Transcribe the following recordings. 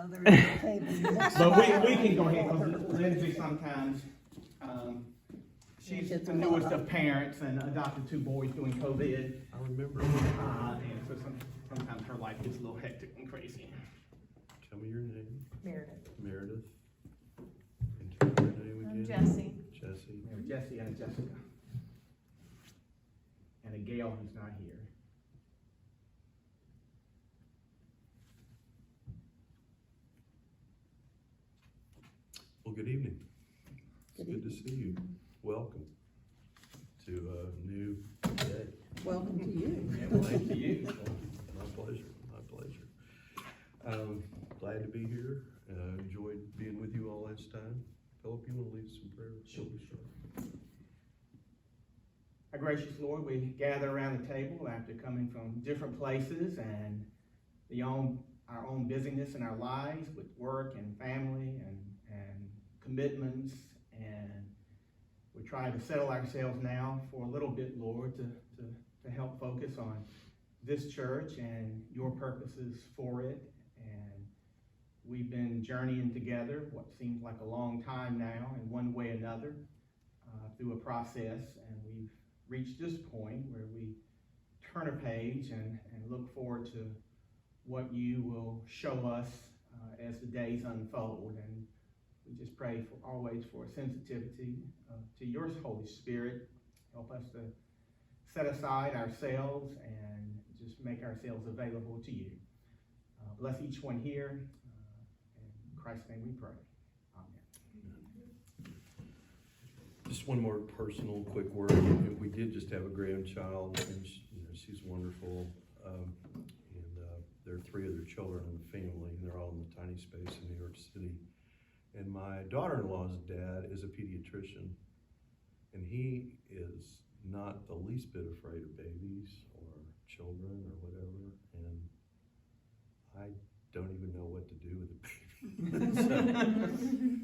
other table. But we can go ahead, because Lindsay sometimes, she's the newest of parents and adopted 2 boys during COVID. I remember. And so sometimes her life gets a little hectic and crazy. Tell me your name. Meredith. Meredith. And tell me your name I'm again. Jessie. Jessie. We have Jesse and Jessica. And a Gail who's not here. Well, good evening. It's Good good to see you. Welcome to a new day. Welcome to you. Yeah, well, thank you. My pleasure, my pleasure. Glad to be here. Enjoyed being with you all last time. Philip, you want to lead some prayer? Sure. Our gracious Lord, we gather around the table after coming from different places and our own busyness in our lives with work and family and commitments, and we try to settle ourselves now for a little bit, Lord, to help focus on this church and your purposes for it. And we've been journeying together what seems like a long time now in one way or another through a process, and we've reached this point where we turn a page and look forward to what you will show us as the days unfold. And we just pray for always for sensitivity to your Holy Spirit. Help us to set aside ourselves and just make ourselves available to you. Bless each one here. In Christ's name we pray. Amen. Just one more personal quick word. We did just have a grandchild, and she's wonderful. There are 3 other children in the family, and they're all in the tiny space in New York City. And my daughter-in-law's dad is a pediatrician, and he is not the least bit afraid of babies or children or whatever. And I don't even know what to do with a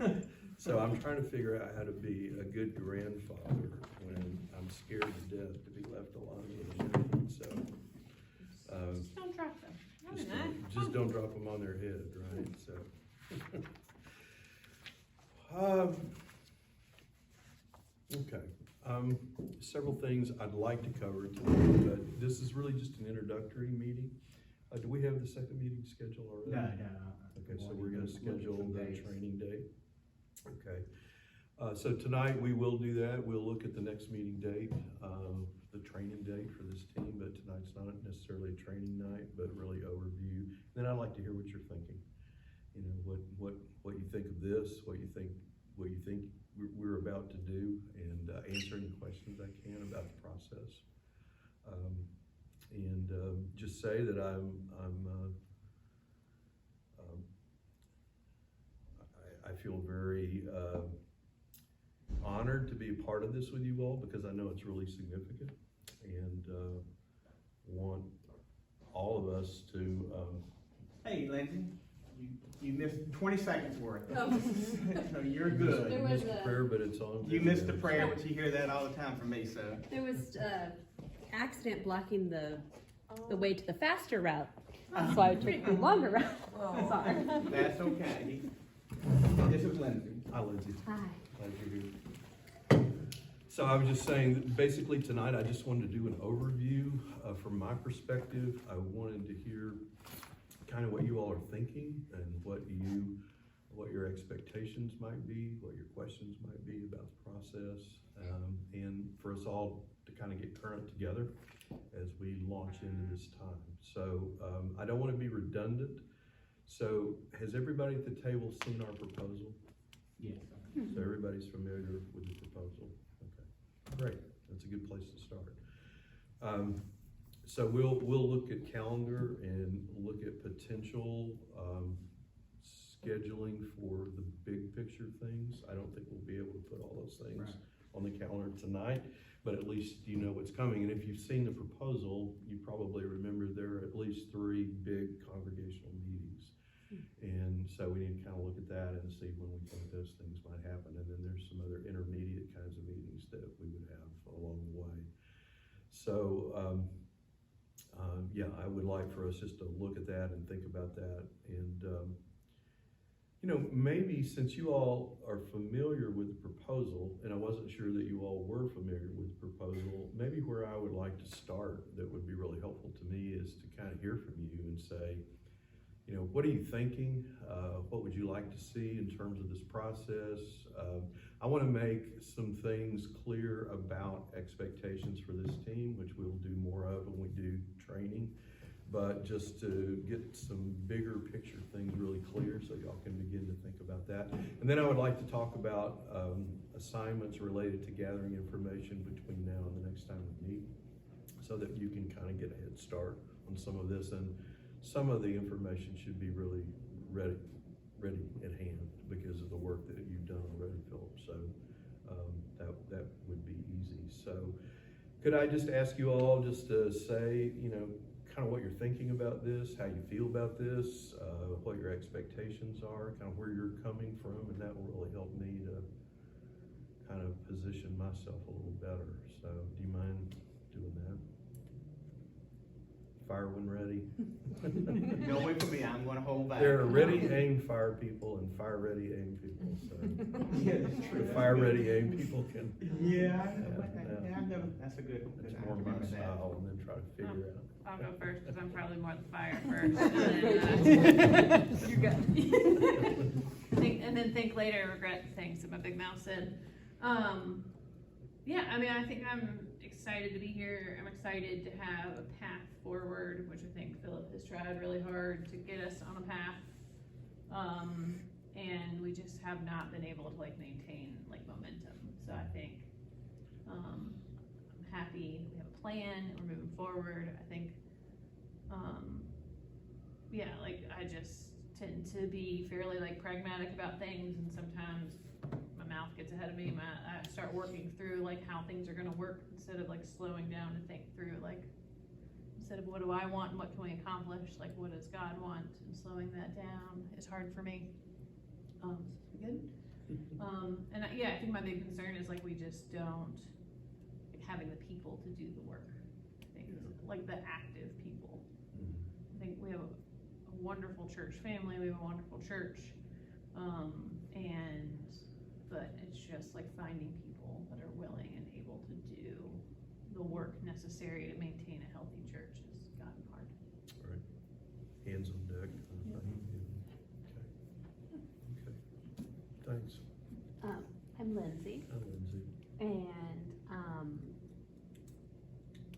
baby. So I'm trying to figure out how to be a good grandfather when I'm scared to death to be left alone with a baby. So Just don't drop them. just don't drop them on their head, right? So okay. Several things I'd like to cover today, but this is really just an introductory meeting. Do we have the second meeting scheduled already? No. Okay, so we're gonna schedule the training day. Okay, so tonight we will do that. We'll look at the next meeting date, the training date for this team, but tonight's not necessarily a training night, but really overview. Then I'd like to hear what you're thinking. You know, what you think of this, what you think we're about to do, and answer any questions I can about the process. And just say that I feel very honored to be a part of this with you all, because I know it's really significant, and want all of us to. Hey, Lindsay, you missed 20 seconds worth. Oh. So you're good. There You was missed the a- prayer, but it's on. You missed the prayer, but you hear that all the time from me, so. There was accident blocking the way to the faster route, so I took the longer route. Sorry. That's okay. This is Lindsay. Hi, Lindsay. Hi. Glad you're here. So I was just saying, that basically tonight I just wanted to do an overview from my perspective. I wanted to hear kind of what you all are thinking and what your expectations might be, what your questions might be about the process, and for us all to kind of get current together as we launch into this time. So I don't want to be redundant. So has everybody at the table seen our proposal? Yes. So everybody's familiar with the proposal? Okay, great. That's a good place to start. So we'll look at calendar and look at potential scheduling for the big picture things. I don't think we'll be able to put all those things on the calendar tonight, but at least you know what's coming. And if you've seen the proposal, you probably remember there are at least 3 big congregational meetings. And so we need to kind of look at that and see when we think those things might happen. And then there's some other intermediate kinds of meetings that we would have along the way. So yeah, I would like for us just to look at that and think about that. And You know, maybe since you all are familiar with the proposal, and I wasn't sure that you all were familiar with the proposal, maybe where I would like to start that would be really helpful to me is to kind of hear from you and say, you know, what are you thinking? What would you like to see in terms of this process? I want to make some things clear about expectations for this team, which we'll do more of when we do training. But just to get some bigger picture things really clear so y'all can begin to think about that. And then I would like to talk about assignments related to gathering information between now and the next time we meet so that you can kind of get a head start on some of this. And some of the information should be really ready at hand because of the work that you've done already, Philip. So that would be easy. So could I just ask you all just to say, you know, kind of what you're thinking about this, how you feel about this, what your expectations are, kind of where you're coming from, and that will really help me to kind of position myself a little better. So do you mind doing that? Fire when ready. Don't wait for me, I'm gonna hold back. There are ready, aim, fire people, and fire ready, aim people, so. Yeah, that's true. The fire ready, aim people can. Yeah, I've never, that's a good. That's I more my remember that. style, and then try to figure out. I'll go first because I'm probably more the fire first. And then, You're good. and then think later, regret things that my big mouth said. Yeah, I mean, I think I'm excited to be here. I'm excited to have a path forward, which I think Philip has tried really hard to get us on a path. And we just have not been able to like maintain like momentum. So I think I'm happy we have a plan and we're moving forward. I think yeah, like I just tend to be fairly like pragmatic about things, and sometimes my mouth gets ahead of me. I start working through like how things are gonna work instead of like slowing down to think through like, instead of what do I want and what can we accomplish, like what does God want, and slowing that down is hard for me. Good. And yeah, I think my big concern is like we just don't like having the people to do the work. I think like the active people. I think we have a wonderful church family. We have a wonderful church, but it's just like finding people that are willing and able to do the work necessary to maintain a healthy church has gotten hard. Right. Hands on deck. Kind of thing. Okay. Thanks. I'm Lindsay, Hi, Lindsay. and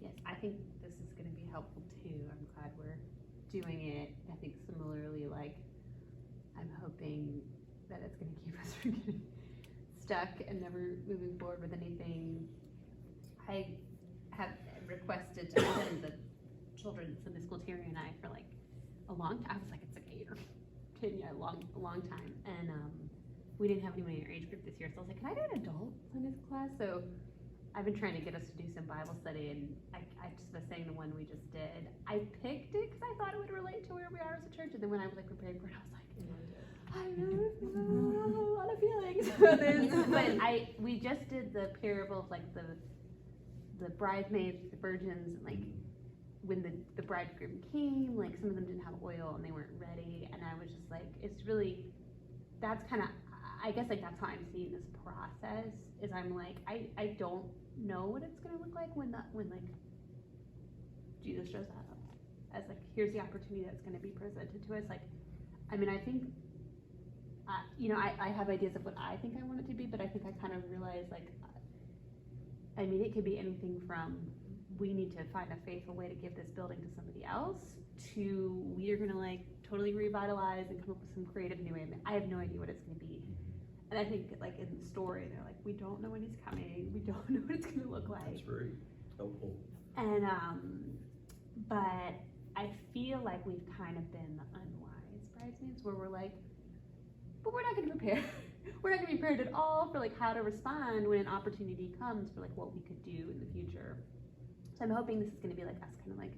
yes, I think this is going to be helpful too. I'm glad we're doing it. I think similarly, like I'm hoping that it's going to keep us from getting stuck and never moving forward with anything. I have requested to send the children's Sunday school Terry and I for like a long time. I was like, it's like 8 or 10, yeah, a long time. And we didn't have anyone in your age group this year, so I was like, can I do an adult Sunday school class? So I've been trying to get us to do some Bible study, and I just was saying the one we just did. I picked it because I thought it would relate to where we are as a church, and then when I was like preparing for it, I was like, I really have a lot of feelings about this. But we just did the parable of like the bridesmaids, the virgins, and like when the bridegroom came, like some of them didn't have oil and they weren't ready, and I was just like, it's really, that's kind of, I guess like that's how I'm seeing this process, is I'm like, I don't know what it's gonna look like when like Jesus shows up as like, here's the opportunity that's gonna be presented to us. Like, I mean, I think, you know, I have ideas of what I think I want it to be, but I think I kind of realize like, I mean, it could be anything from we need to find a faithful way to give this building to somebody else to we are gonna like totally revitalize and come up with some creative new way. I have no idea what it's gonna be. And I think like in the story, they're like, we don't know when he's coming. We don't know what it's gonna look like. That's very helpful. And, but I feel like we've kind of been the unwise bridesmaids where we're like, but we're not gonna prepare. We're not gonna be prepared at all for like how to respond when an opportunity comes for like what we could do in the future. So I'm hoping this is gonna be like us kind of like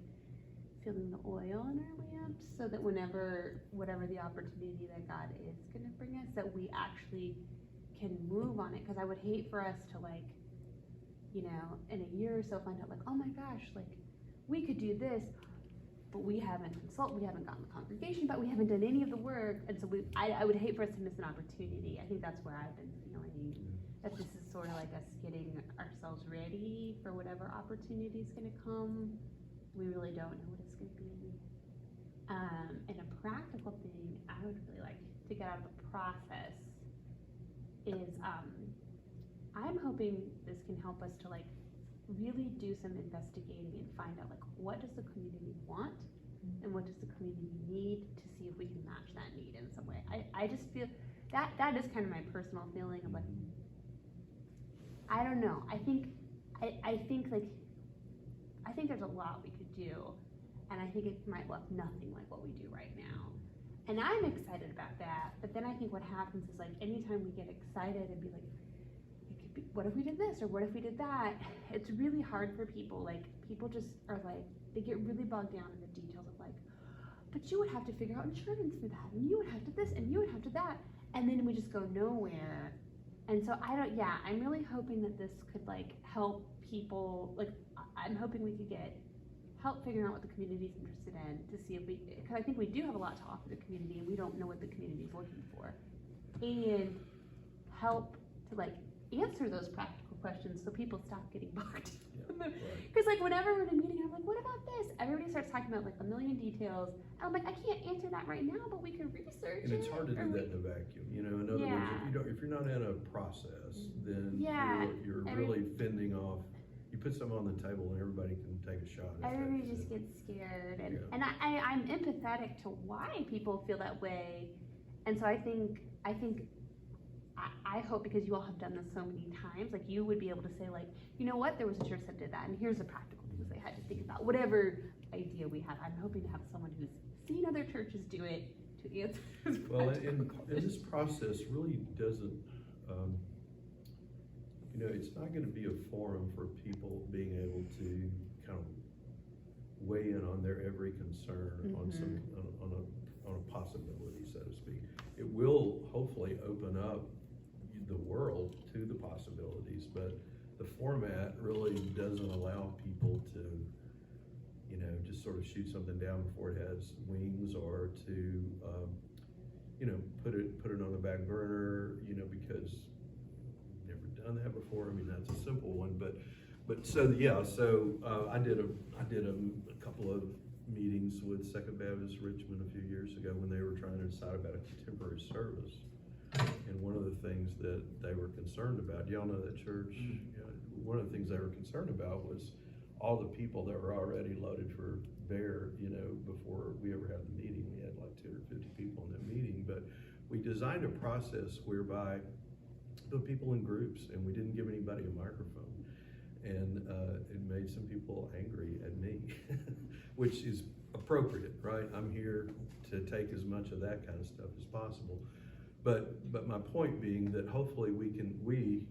filling the oil in our lamps so that whatever the opportunity that God is gonna bring us, that we actually can move on it. Because I would hate for us to like, you know, in a year or so find out like, oh my gosh, like we could do this. but we haven't gotten the congregation, but we haven't done any of the work, and so I would hate for us to miss an opportunity. I think that's where I've been feeling that this is sort of like us getting ourselves ready for whatever opportunity is gonna come. We really don't know what it's gonna be. And a practical thing I would really like to get out of the process is, I'm hoping this can help us to like really do some investigating and find out like what does the community want and what does the community need, to see if we can match that need in some way. I just feel that is kind of my personal feeling of like, I don't know. I think there's a lot we could do, and I think it might look nothing like what we do right now. And I'm excited about that, but then I think what happens is like anytime we get excited and be like, it could be, what if we did this or what if we did that? It's really hard for people. Like people just are like, they get really bogged down in the details of like, but you would have to figure out insurance for that, and you would have to this, and you would have to that, and then we just go nowhere. And so I'm really hoping that this could like help people, like I'm hoping we could get help figuring out what the community's interested in, to see if we, because I think we do have a lot to offer the community and we don't know what the community's looking for, and help to like answer those practical questions so people stop getting bogged. Because like whenever we're in a meeting, I'm like, what about this? Everybody starts talking about like a million details, and I'm like, I can't answer that right now, but we can research And it's it, hard to or do we- that in a vacuum, you know, in other words, if you're not in a process, then you're really fending off, you put something on the table and everybody can take a shot at it. Everybody just gets scared, and I'm empathetic to why people feel that way, and so I hope, because you all have done this so many times, like you would be able to say like, you know what, there was a church that did that, and here's the practical things they had to think about, whatever idea we have. I'm hoping to have someone who's seen other churches do it to answer those Well, practical and this process really doesn't, you know, it's not gonna be a forum for people being able to kind of weigh in on their every concern on a possibility, so to speak. It will hopefully open up the world to the possibilities, but the format really doesn't allow people to, you know, just sort of shoot something down before it has wings, or to, you know, put it on the back burner, you know, because we've never done that before. I mean, that's a simple one, but so yeah, so I did a couple of meetings with Second Baptist Richmond a few years ago when they were trying to decide about a contemporary service. And one of the things that they were concerned about, y'all know that church, you know, one of the things they were concerned about was all the people that were already loaded for bear, you know, before we ever had the meeting. We had like 250 people in that meeting, but we designed a process whereby put people in groups, and we didn't give anybody a microphone. And it made some people angry at me, which is appropriate, right? I'm here to take as much of that kind of stuff as possible. But my point being that hopefully we,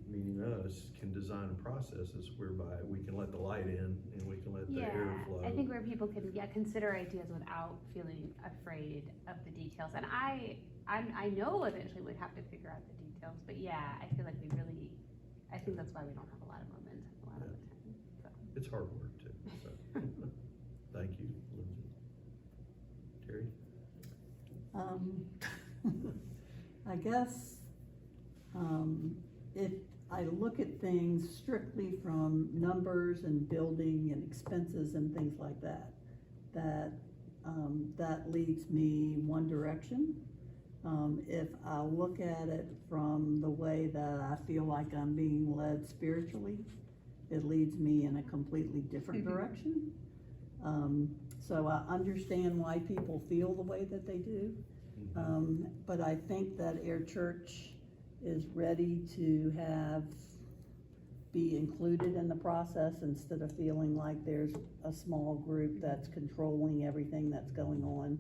meaning us, can design processes whereby we can let the light in and we can let the air flow. I think where people can consider ideas without feeling afraid of the details. And I know eventually we'd have to figure out the details, but I feel like I think that's why we don't have a lot of momentum a lot of the time. So. It's hard work too, so. Thank you, Lindsay. Terry? I guess, if I look at things strictly from numbers and building and expenses and things like that, that leads me one direction. If I look at it from the way that I feel like I'm being led spiritually, it leads me in a completely different direction. So I understand why people feel the way that they do. But I think that Air Church is ready to be included in the process instead of feeling like there's a small group that's controlling everything that's going on.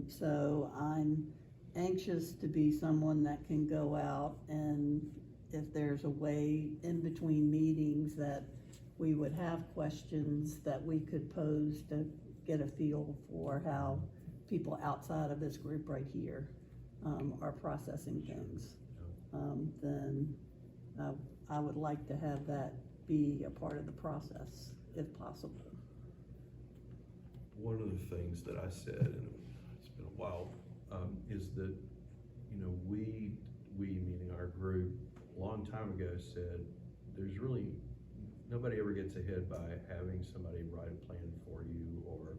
So I'm anxious to be someone that can go out, and if there's a way in between meetings that we would have questions that we could pose to get a feel for how people outside of this group right here are processing things, then I would like to have that be a part of the process if possible. one of the things that I said, and it's been a while, is that, you know, we meaning our group, a long time ago said, there's really, nobody ever gets ahead by having somebody write a plan for you, or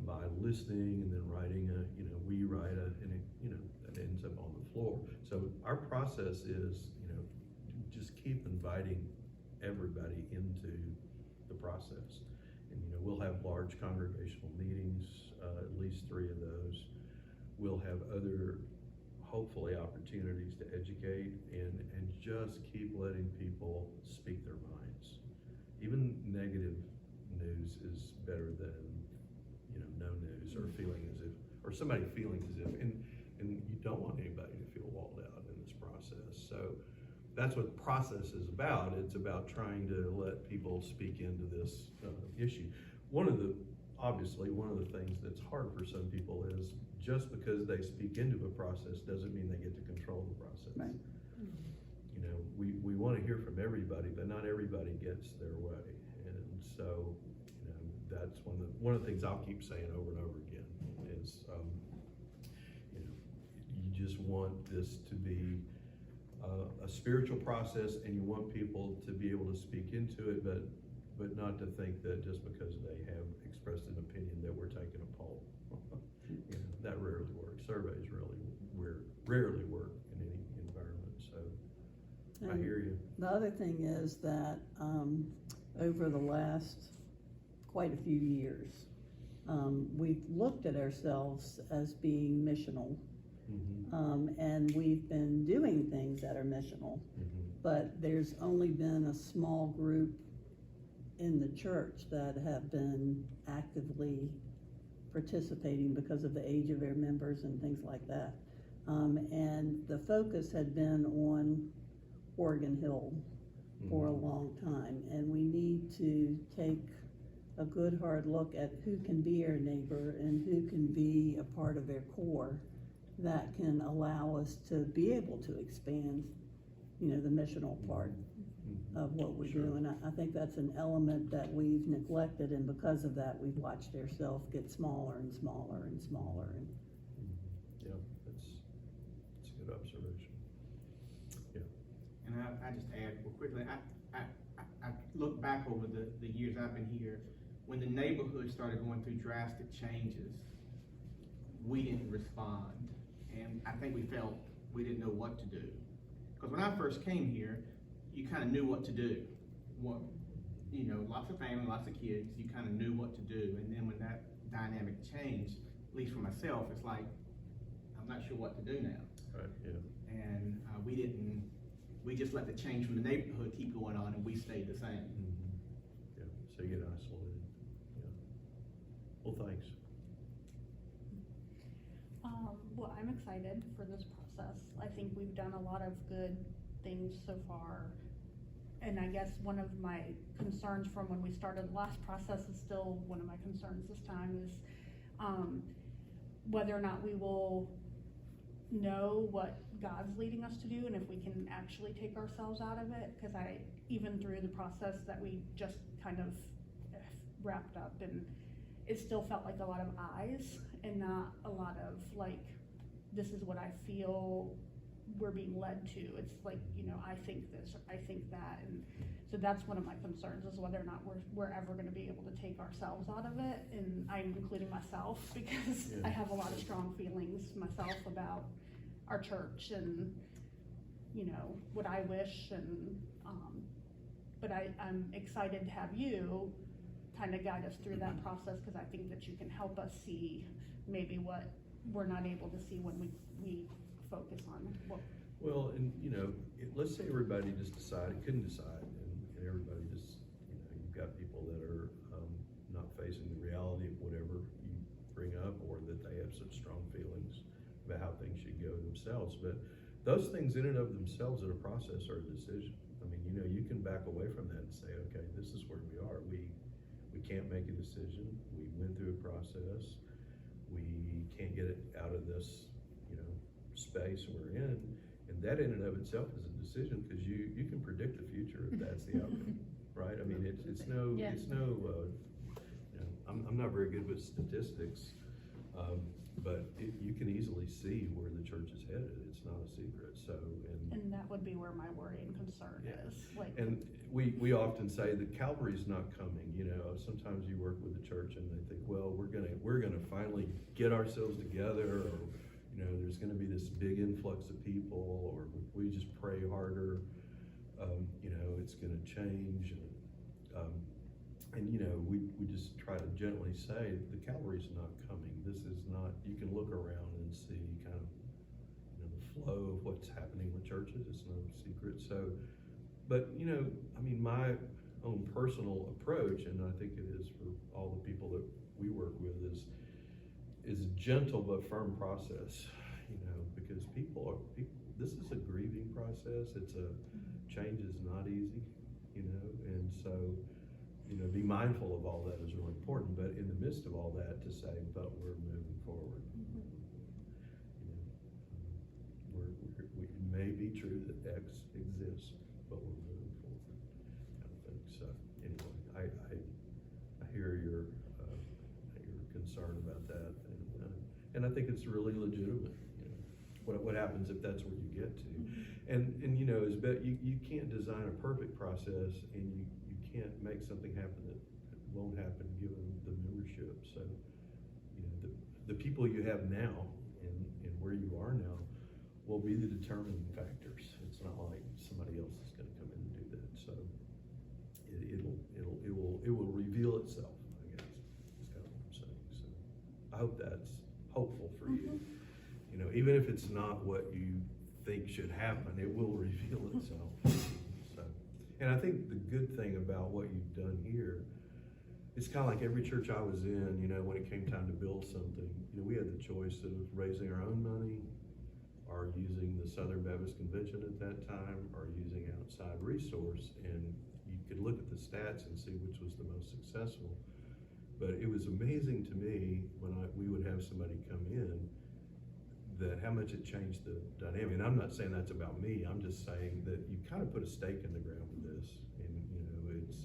by listening and then writing we write and it, that ends up on the floor. So our process is, just keep inviting everybody into the process. And, we'll have large congregational meetings, at least 3 of those. We'll have other, hopefully, opportunities to educate and just keep letting people speak their minds. Even negative news is better than, no news, or feeling as if, or somebody feeling as if, and you don't want anybody to feel walled out in this process. So that's what process is about. It's about trying to let people speak into this issue. Obviously, one of the things that's hard for some people is just because they speak into a process doesn't mean they get to control the process. Right. We want to hear from everybody, but not everybody gets their way. And so, that's one of the things I'll keep saying over and over again is, you just want this to be a spiritual process, and you want people to be able to speak into it, but not to think that just because they have expressed an opinion that we're taking a poll. That rarely works. Surveys rarely work in any environment. So I hear you. The other thing is that over the last quite a few years, we've looked at ourselves as being missional. And we've been doing things that are missional, but there's only been a small group in the church that have been actively participating because of the age of their members and things like that. And the focus had been on Oregon Hill for a long time, and we need to take a good hard look at who can be our neighbor and who can be a part of their core that can allow us to be able to expand, the missional part of what we're doing. I think that's an element that we've neglected, and because of that, we've watched ourselves get smaller and smaller and smaller. Yeah, that's a good observation. Yeah. And I just add real quickly, I look back over the years I've been here, when the neighborhood started going through drastic changes, we didn't respond. And I think we felt we didn't know what to do. Because when I first came here, you kind of knew what to do. Lots of family, lots of kids, you kind of knew what to do. And then when that dynamic changed, at least for myself, it's like, I'm not sure what to do now. Right, yeah. And we just let the change from the neighborhood keep going on, and we stayed the same. Yeah, so you get isolated. Yeah. Well, thanks. Well, I'm excited for this process. I think we've done a lot of good things so far. And I guess one of my concerns from when we started the last process is still one of my concerns this time is whether or not we will know what God's leading us to do and if we can actually take ourselves out of it. Because even through the process that we just kind of wrapped up, and it still felt like a lot of eyes and not a lot of like, this is what I feel we're being led to. It's like, I think this, or I think that. And so that's one of my concerns, is whether or not we're ever going to be able to take ourselves out of it. And I'm including myself, because I have a lot of strong feelings myself about our church and, what I wish. And, but I'm excited to have you kind of guide us through that process, because I think that you can help us see maybe what we're not able to see when we focus on what. Well, and let's say everybody just couldn't decide, and everybody just, you've got people that are not facing the reality of whatever you bring up, or that they have such strong feelings about how things should go themselves. But those things in and of themselves in a process are a decision. I mean, you can back away from that and say, okay, this is where we are. We can't make a decision. We went through a process. We can't get it out of this, space we're in. And that in and of itself is a decision, because you can predict the future if that's the outcome, right? I mean, it's no I'm not very good with statistics, but you can easily see where the church is headed. It's not a secret, so, And that would be where my worry and concern Yeah. is, like. and we often say that Calvary's not coming, you know. Sometimes you work with the church and they think, well, we're gonna finally get ourselves together, or, you know, there's gonna be this big influx of people, or we just pray harder, you know, it's gonna change, and you know, we just try to gently say, the Calvary's not coming. This is not, you can look around and see kind of, you know, the flow of what's happening with churches. It's no secret. So, but, you know, I mean, my own personal approach, and I think it is for all the people that we work with, is gentle but firm process, you know, because people, this is a grieving process. Change is not easy, you know, and so, you know, be mindful of all that is really important, but in the midst of all that, to say, but we're moving forward. You know, it may be true that X exists, but we're moving forward, kind of thing. So anyway, I hear your concern about that, and I think it's really legitimate. You know, what happens if that's where you get to, and you know, you can't design a perfect process, and you can't make something happen that won't happen given the membership. So, you know, the people you have now and where you are now will be the determining factors. It's not like somebody else is going to come in and do that. So it will reveal itself, I guess, is kind of what I'm saying. So I hope that's hopeful for you. You know, even if it's not what you think should happen, it will reveal itself. So, and I think the good thing about what you've done here, it's kind of like every church I was in, you know, when it came time to build something, you know, we had the choice of raising our own money, or using the Southern Baptist Convention at that time, or using outside resource, and you could look at the stats and see which was the most successful. But it was amazing to me when we would have somebody come in, that how much it changed the dynamic. And I'm not saying that's about me, I'm just saying that you kind of put a stake in the ground with this, and you know, it's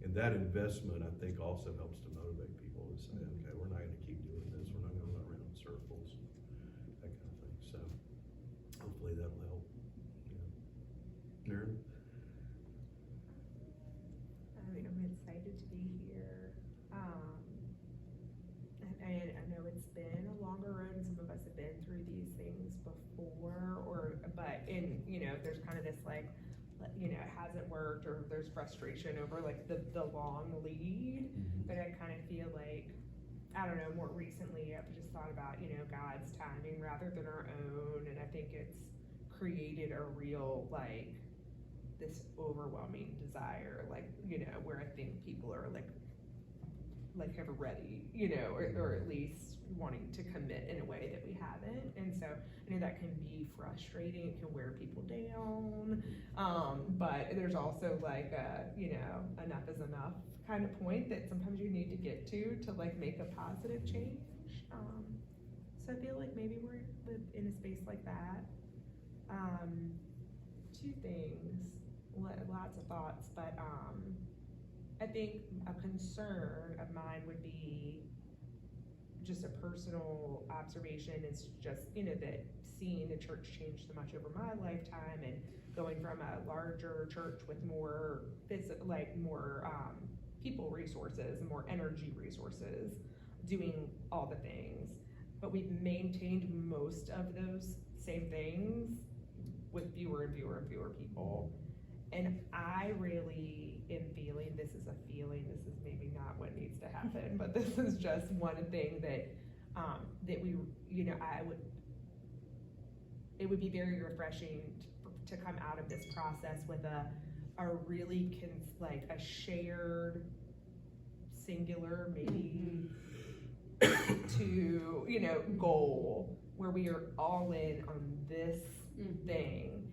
and that investment, I think, also helps to motivate people to say, okay, we're not going to keep doing this, we're not going to run around in circles, that kind of thing. So hopefully that'll help. Maren? I mean, I'm excited to be here. And I know it's been a longer road, and some of us have been through these things before, but you know, there's kind of this like, you know, it hasn't worked, or there's frustration over like the long lead. But I kind of feel like, I don't know, more recently I've just thought about, you know, God's timing rather than our own, and I think it's created a real, like, this overwhelming desire, like, you know, where I think people are like ever ready, you know, or at least wanting to commit in a way that we haven't. And so I know that can be frustrating, it can wear people down, but there's also like a, you know, enough is enough kind of point that sometimes you need to get to like make a positive change. So I feel like maybe we're in a space like that. Two things, lots of thoughts, but I think a concern of mine would be just a personal observation. It's just, you know, that seeing the church change so much over my lifetime, and going from a larger church with more people resources and more energy resources, doing all the things, but we've maintained most of those same things with fewer and fewer and fewer people. And I really am feeling, this is maybe not what needs to happen, but this is just one thing that we, you know, it would be very refreshing to come out of this process with a really a shared, singular, maybe to, you know, goal where we are all in on this thing.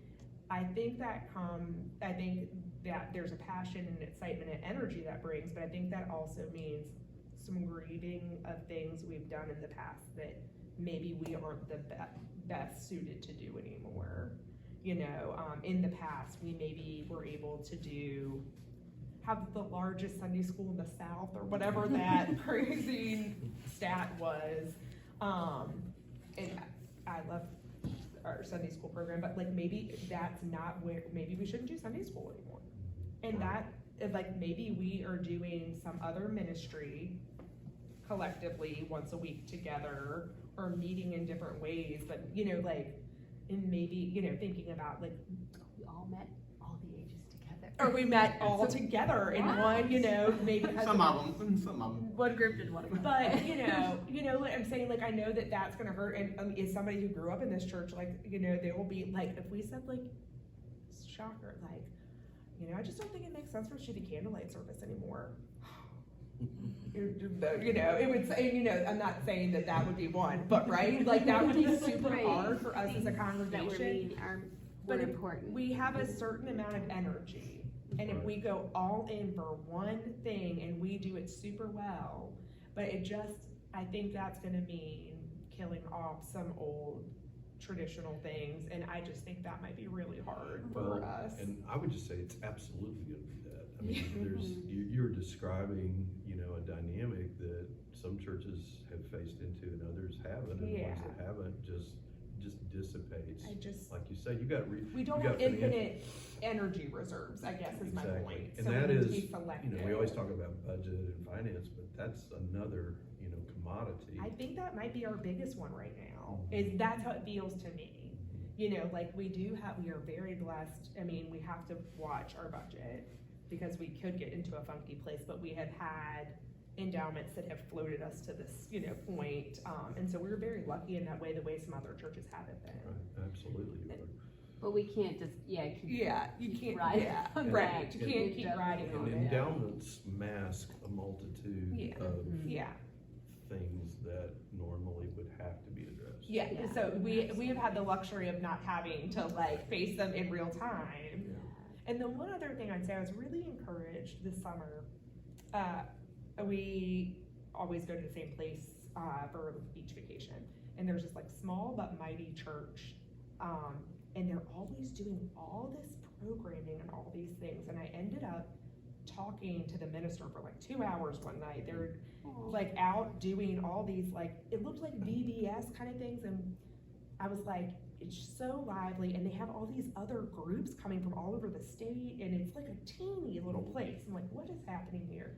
I think that there's a passion and excitement and energy that brings, but I think that also means some grieving of things we've done in the past that maybe we aren't the best suited to do anymore. You know, in the past we maybe were able to do have the largest Sunday school in the South or whatever that crazy stat was. And I love our Sunday school program, but like maybe that's not where, maybe we shouldn't do Sunday school anymore. And that, like, maybe we are doing some other ministry collectively once a week together, or meeting in different ways, but, you know, like, and maybe, you know, thinking about like, We all met all the ages together. or we met all together in one, you know, maybe has Some of them. One group did one. but you know what I'm saying, like, I know that that's gonna hurt, and as somebody who grew up in this church, like, you know, there will be, like, if we said, like, shocker, like, you know, I just don't think it makes sense for us to do the candlelight service anymore. You know, it would say, you know, I'm not saying that that would be one, but right, like, that would be super Right. hard for us as a That we're congregation. meeting are But more if important. we have a certain amount of energy, and if we go all in for one thing and we do it super well, but it just, I think that's gonna mean killing off some old traditional things, and I just think that might be really hard for Well, us. and I would just say it's absolutely gonna be that. I mean, you're describing, you know, a dynamic that some churches have faced into and others haven't, and the ones Yeah. that haven't just dissipates. I just, Like you said, you got we don't you have got financial- infinite energy reserves, I guess is my Exactly. point. And So we that need to is, be you selective. know, we always talk about budget and finance, but that's another, you know, commodity. I think that might be our biggest one right now, is that's how it feels to me. You know, like, we are very blessed, I mean, we have to watch our budget, because we could get into a funky place, but we have had endowments that have floated us to this, you know, point, and so we're very lucky in that way, the way some other churches haven't been. Right, absolutely you are. But we can't just, keep Yeah, you can't, riding yeah, on right, that. you can't keep riding on And it. endowments mask a multitude Yeah. of Yeah, things that normally would have to be addressed. yeah, Yeah. so we have had the luxury of not having to, like, face them in real time. Yeah. And then one other thing I'd say, I was really encouraged this summer. We always go to the same place for beach vacation, and there's this like small but mighty church, and they're always doing all this programming and all these things. And I ended up talking to the minister for like 2 hours one night. They're like out doing all these, like, it looked like VBS kind of things, and I was like, it's so lively, and they have all these other groups coming from all over the state, and it's like a teeny little place. I'm like, what is happening here?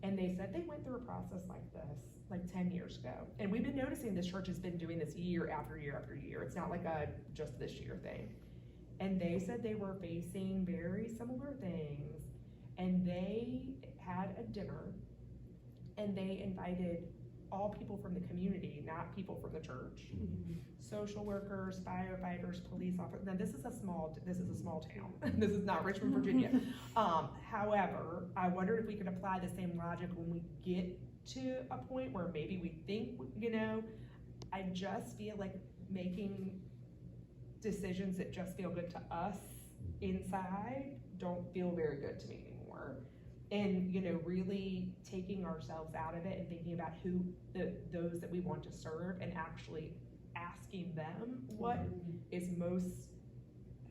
And they said they went through a process like this like 10 years ago, and we've been noticing this church has been doing this year after year after year. It's not like a just this year thing. And they said they were facing very similar things, and they had a dinner, and they invited all people from the community, not people from the church. Social workers, firefighters, police officers. Now this is a small town. This is not Richmond, Virginia. However, I wondered if we could apply the same logic when we get to a point where maybe we think, you know, I just feel like making decisions that just feel good to us inside don't feel very good to me anymore. And, you know, really taking ourselves out of it and thinking about those that we want to serve, and actually asking them what is most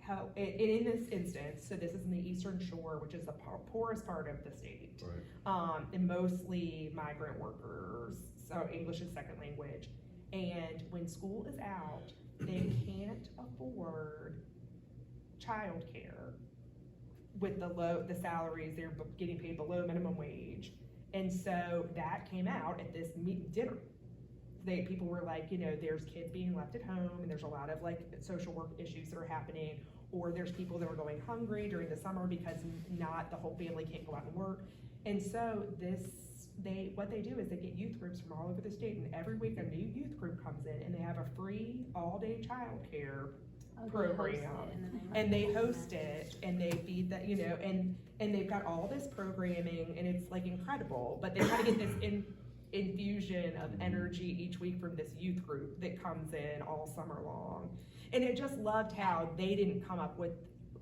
how, and in this instance, so this is in the Eastern Shore, which is the poorest part of the state. Right. And mostly migrant workers, so English is second language. And when school is out, they can't afford childcare with the salaries, they're getting paid below minimum wage. And so that came out at this dinner. People were like, you know, there's kids being left at home, and there's a lot of like social work issues that are happening, or there's people that are going hungry during the summer because not the whole family can't go out and work. And so what they do is they get youth groups from all over the state, and every week a new youth group comes in, and they have a free all-day childcare program, and they host it, and they feed that, you know, and they've got all this programming, and it's like incredible. But they kind of get this infusion of energy each week from this youth group that comes in all summer long. And I just loved how they didn't come up with,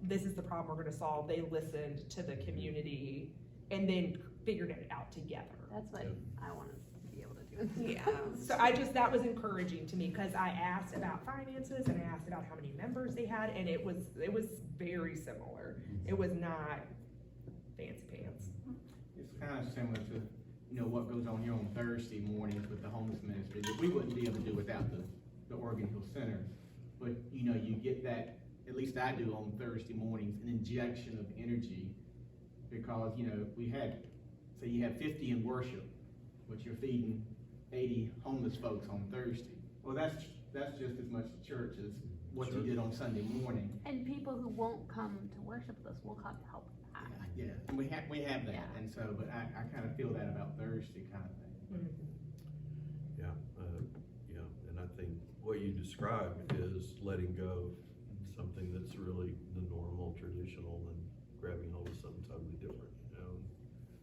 this is the problem we're going to solve. They listened to the community and then figured it out together. That's what I want to be able to do. Yeah, so that was encouraging to me, because I asked about finances, and I asked about how many members they had, and it was very similar. It was not fancy pants. It's kind of similar to, you know, what goes on here on Thursday mornings with the homeless ministry, that we wouldn't be able to do without the Oregon Hill Center. But, you know, you get that, at least I do on Thursday mornings, an injection of energy, because, you know, we had, say you have 50 in worship, but you're feeding 80 homeless folks on Thursday. Well, that's just as much church as what you did on Sunday morning. And people who won't come to worship with us will come to help with that. Yeah, and we have that, Yeah. and so, but I kind of feel that about Thursday kind of thing. Yeah, and I think what you described is letting go of something that's really the normal, traditional, and grabbing hold of something totally different, you know?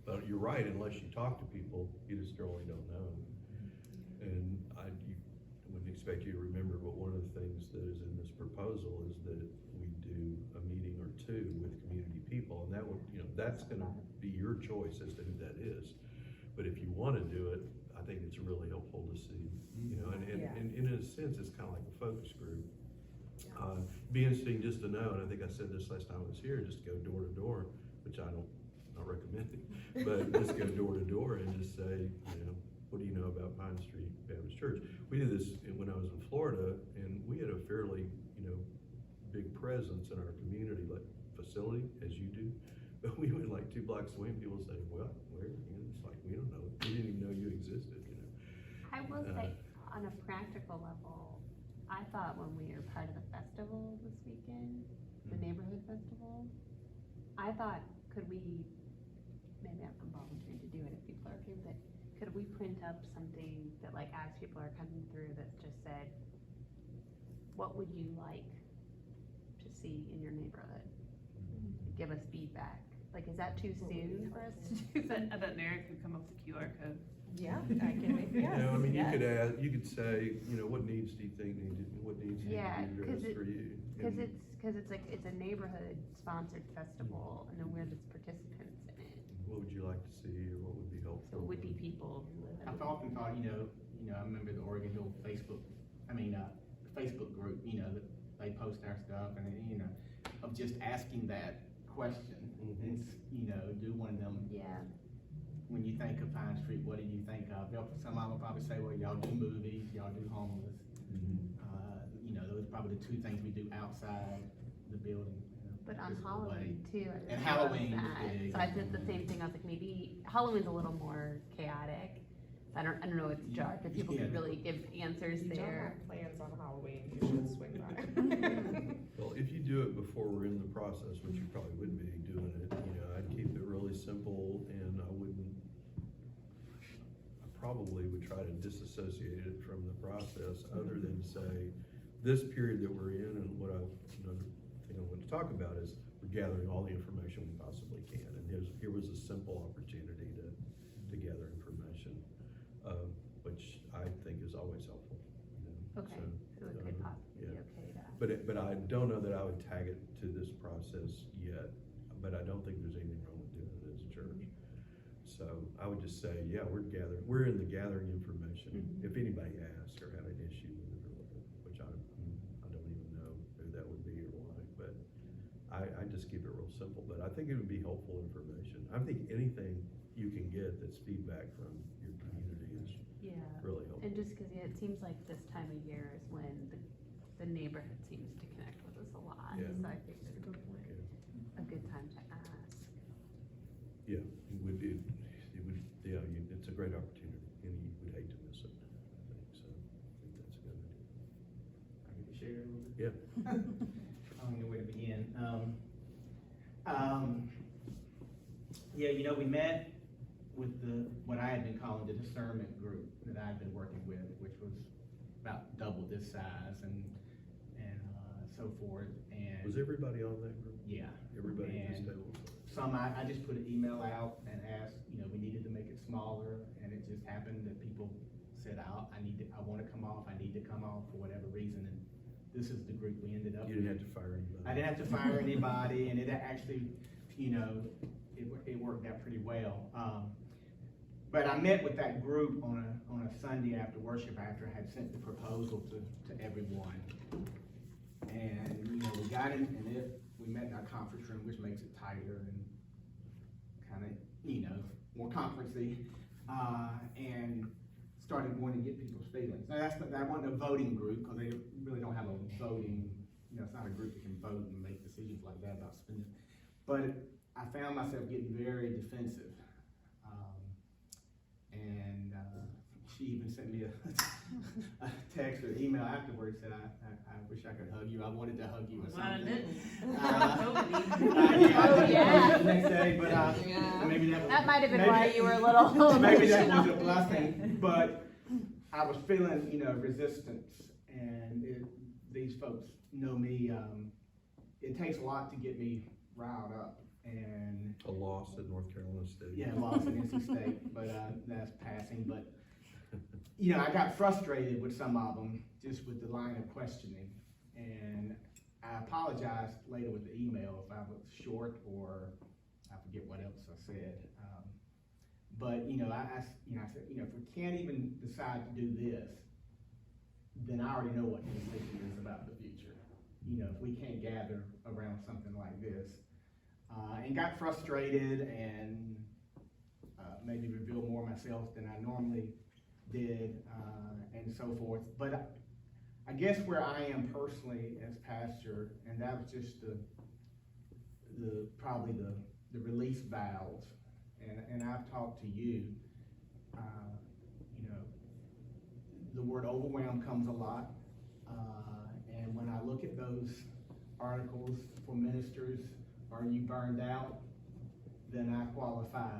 But you're right, unless you talk to people, you just really don't know. And you wouldn't expect you to remember, but one of the things that is in this proposal is that we do a meeting or two with community people, and that would, you know, that's gonna be your choice as to who that is. But if you wanna do it, I think it's really helpful to see, you know, and in a sense, it's kind of like a focus group. Be interesting just to know, and I think I said this last time I was here, just go door to door, which I don't, not recommending, but just go door to door and just say, you know, what do you know about Pine Street Baptist Church? We did this when I was in Florida, and we had a fairly, you know, big presence in our community, like facility, as you do. But we went like 2 blocks away and people say, well, where? You know, it's like, we don't know. We didn't even know you existed, you know. I will say, on a practical level, I thought when we were part of the festival this weekend, the neighborhood festival, I thought, could we, maybe I'm volunteering to do it if people are okay with it, could we print up something that, like, as people are coming through, that just said, what would you like to see in your neighborhood? Give us feedback. Like, is that too soon for us to do that? I bet Merrick could come up with a QR code. Yeah, I can make, yes. You know, I mean, yes. you could say, you know, what needs do you think what needs need Yeah, to be addressed for you? Cause And it's like, it's a neighborhood sponsored festival, and then we're just participants in it. what would you like to see, or what would be helpful? So it would be people who live in. I've often thought, you know, I remember the Oregon Hill Facebook group, you know, that they post our stuff, and, you know, of just asking that question. Mhm. It's, you know, do one of them, Yeah, when you think of Pine Street, what do you think of? Some of them will probably say, well, y'all do movies, y'all do homeless. Mhm. You know, those are probably the 2 things we do outside the building. You know, but on physical Halloween way. too. I And really love Halloween is that. big. So I did the same thing, I was like, maybe Halloween's a little more chaotic. I don't know, it's dark, but people could Yeah. really give answers If you don't there. have plans on Halloween, you should swing by. Well, if you do it before we're in the process, which you probably would be doing it, you know, I'd keep it really simple, and I probably would try to disassociate it from the process, other than say, this period that we're in, and what another thing I want to talk about is, we're gathering all the information we possibly can, and here was a simple opportunity to gather information, which I think is always helpful, you know. Okay, so it could possibly be yeah. okay to. But I don't know that I would tag it to this process yet, but I don't think there's anything wrong with doing it as a church. So I would just say, yeah, we're in the gathering information. Mhm. If anybody asks or have an issue with it, or whatever, which I don't even know who that would be or why, but I just keep it real simple. But I think it would be helpful information. I think anything you can get that's feedback from your community is Yeah, really helpful. and just cause, yeah, it seems like this time of year is when the neighborhood seems to connect with us a lot, Yeah. so I think it's a good time to ask. Yeah, it's a great opportunity, and you would hate to miss it, I think, so I think that's a good idea. I get to share a little bit. Yeah. I don't know where to begin. Yeah, you know, we met with what I had been calling the discernment group that I'd been working with, which was about double this size and so forth, and. Was everybody on that group? Yeah. Everybody at this And table? Some, I just put an email out and asked, you know, we needed to make it smaller, and it just happened that people said, I wanna come off, I need to come off for whatever reason, and this is the group we ended up with. You didn't have to fire anybody? I didn't have to fire anybody, and it actually, you know, it worked out pretty well. But I met with that group on a Sunday after worship, after I had sent the proposal to everyone. And, you know, we got in, and we met in our conference room, which makes it tighter, kind of, more conferencey, and started wanting to get people's feelings. Now, that wasn't a voting group, because they really don't have a voting, it's not a group that can vote and make decisions like that about spending. But I found myself getting very defensive. And she even sent me a text or email afterwards, said, I wish I could hug you. I wanted to hug you or Glad I something. didn't. Oh, yeah. The next day, but maybe That might have been why you were a little maybe that emotional. was a blessing, but I was feeling, resistance, and these folks know me. It takes a lot to get me riled up, and A loss at North Carolina State. yeah, lost at NC State, but that's passing. But I got frustrated with some of them, just with the line of questioning, and I apologized later with the email if I was short or I forget what else I said. But I said, if we can't even decide to do this, then I already know what the decision is about the future. If we can't gather around something like this, and got frustrated and maybe revealed more myself than I normally did, and so forth. But I guess where I am personally as pastor, and that was just probably the release valve. And I've talked to you, the word overwhelmed comes a lot. And when I look at those articles for ministers, are you burned out? Then I qualify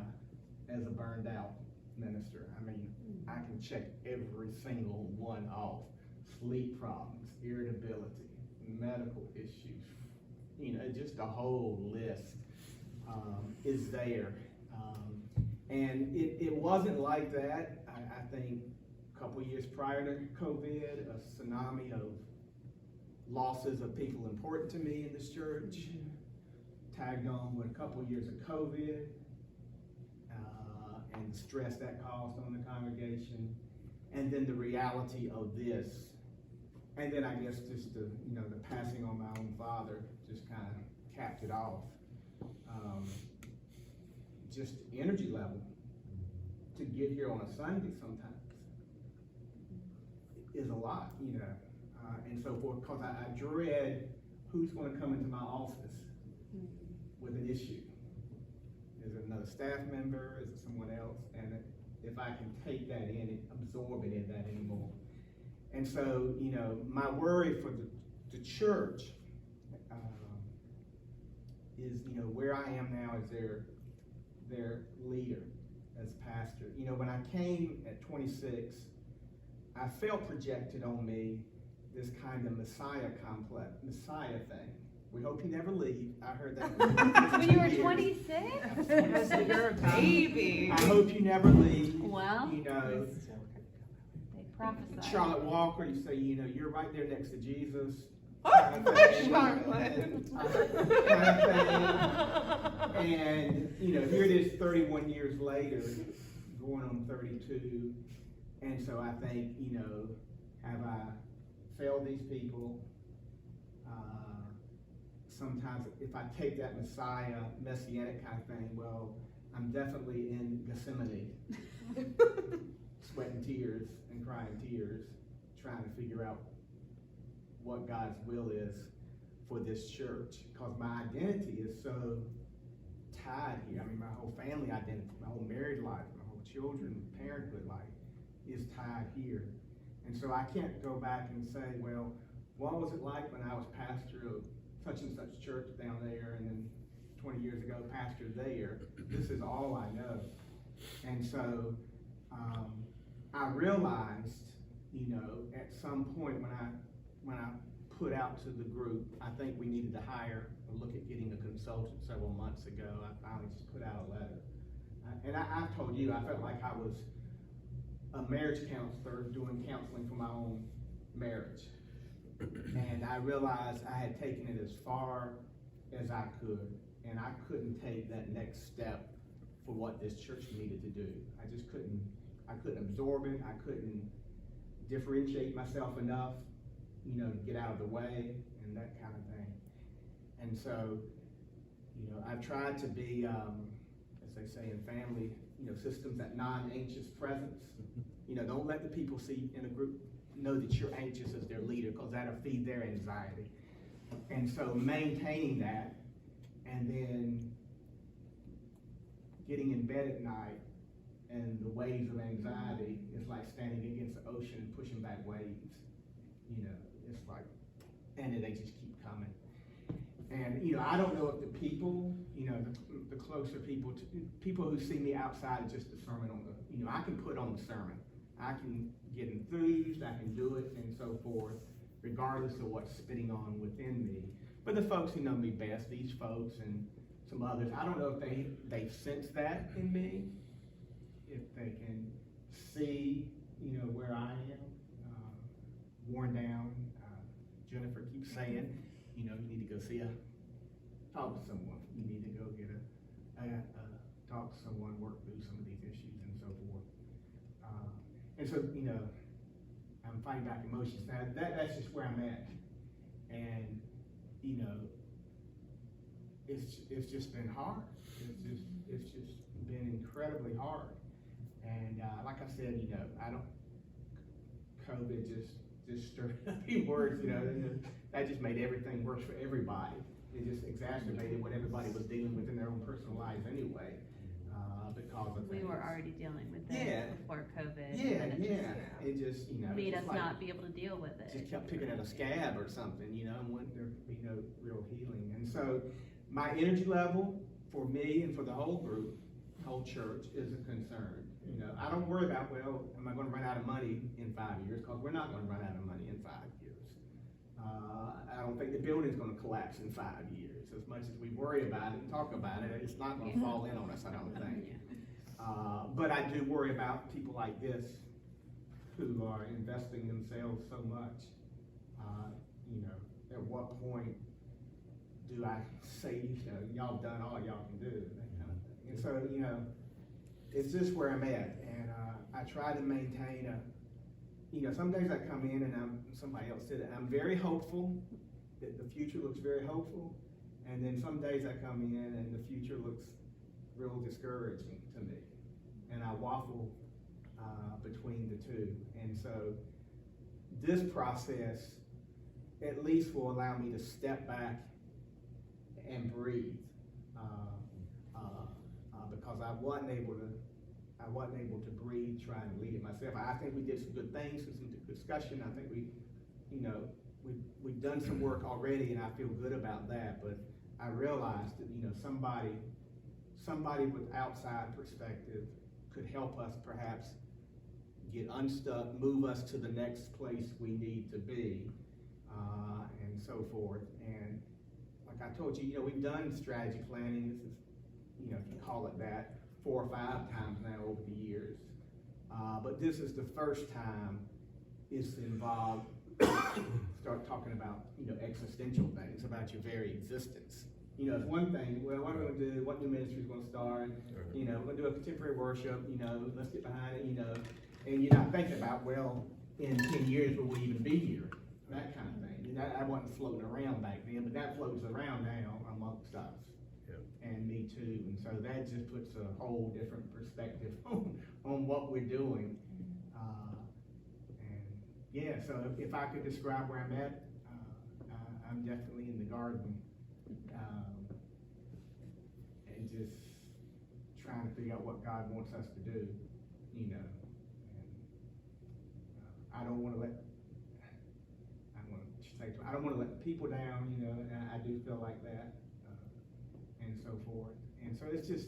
as a burned out minister. I mean, I can check every single one off. Sleep problems, irritability, medical issues, just a whole list is there. And it wasn't like that. I think a couple of years prior to COVID, a tsunami of losses of people important to me in this church, tagged on with a couple of years of COVID, and the stress that caused on the congregation, and then the reality of this. And then I guess just the passing on my own father just kind of capped it off. Just energy level to get here on a Sunday sometimes is a lot, and so forth, because I dread who's going to come into my office with an issue. Is it another staff member? Is it someone else? And if I can take that in, absorb it in that anymore. And so, my worry for the church is, where I am now as their leader, as pastor. When I came at 26, I felt projected on me this kind of Messiah thing. We hope you never leave. I heard that. When you were 26? You're a baby. I hope you never leave. Well, They prophesied. Charlotte Walker, you say, you're right there next to Jesus. Charlotte. And, here it is 31 years later, going on 32. And so I think, have I failed these people? Sometimes if I take that messianic kind of thing, well, I'm definitely in Gethsemane, sweating tears and crying tears, trying to figure out what God's will is for this church, because my identity is so tied here. I mean, my whole family identity, my whole married life, my whole children, parenthood life is tied here. And so I can't go back and say, well, what was it like when I was pastor of such and such church down there, and then 20 years ago, pastor there. This is all I know. And so I realized, at some point when I put out to the group, I think we needed to hire or look at getting a consultant several months ago. I finally just put out a letter. And I've told you, I felt like I was a marriage counselor doing counseling for my own marriage. And I realized I had taken it as far as I could, and I couldn't take that next step for what this church needed to do. I just couldn't absorb it. I couldn't differentiate myself enough, to get out of the way and that kind of thing. And so, I've tried to be as they say in family, systems, that non-anxious presence. Don't let the people see in a group know that you're anxious as their leader, because that'll feed their anxiety. And so maintaining that, and then getting in bed at night, and the waves of anxiety is like standing against the ocean and pushing back waves. It's like, and then they just keep coming. And, I don't know if the people, the closer people, people who see me outside of just the sermon on the, I can put on the sermon. I can get enthused, I can do it, and so forth, regardless of what's spinning on within me. But the folks who know me best, these folks and some others, I don't know if they've sensed that in me, if they can see, where I am, worn down. Jennifer keeps saying, you need to go talk to someone. You need to go get talk to someone, work through some of these issues and so forth. And so, I'm fighting back emotions. Now, that's just where I'm at. And, it's just been hard. It's just been incredibly hard. And like I said, COVID just stirred up in words, that just made everything worse for everybody. It just exacerbated what everybody was dealing with in their own personal lives anyway, because of We things. were already dealing with Yeah. it before COVID. Yeah, and it just, made just us like, not be able to deal with it. just kept picking at a scab or something, and wouldn't there be no real healing. And so my energy level for me and for the whole group, whole church, is a concern. I don't worry about, am I going to run out of money in 5 years? Because we're not going to run out of money in 5 years. I don't think the building's going to collapse in 5 years. As much as we worry about it and talk about it, it's not going to fall in on us, I don't think. But I do worry about people like this who are investing themselves so much. At what point do I say, y'all done all y'all can do, that kind of thing. And so, it's just where I'm at, and I try to maintain some days I come in and somebody else said it, I'm very hopeful, that the future looks very hopeful, and then some days I come in and the future looks real discouraging to me, and I waffle between the two. And so this process at least will allow me to step back and breathe, because I wasn't able to breathe trying to lead it myself. I think we did some good things, some good discussion. I think we've done some work already, and I feel good about that. But I realized that somebody with outside perspective could help us perhaps get unstuck, move us to the next place we need to be, and so forth. And like I told you, we've done strategy planning. This is, if you call it that, 4 or 5 times now over the years. But this is the first time it's involved, start talking about, existential things, about your very existence. It's one thing, what are we going to do, what new ministry is going to start, we're going to do a contemporary worship, let's get behind it, and you're not thinking about, in 10 years will we even be here, that kind of thing. I wasn't floating around back then, but that floats around now amongst us. And me too, and so that just puts a whole different perspective on what we're doing. And yeah, so if I could describe where I'm at, I'm definitely in the garden, and just trying to figure out what God wants us to do, and I don't want to let people down, and I do feel like that. And so forth. And so it's just,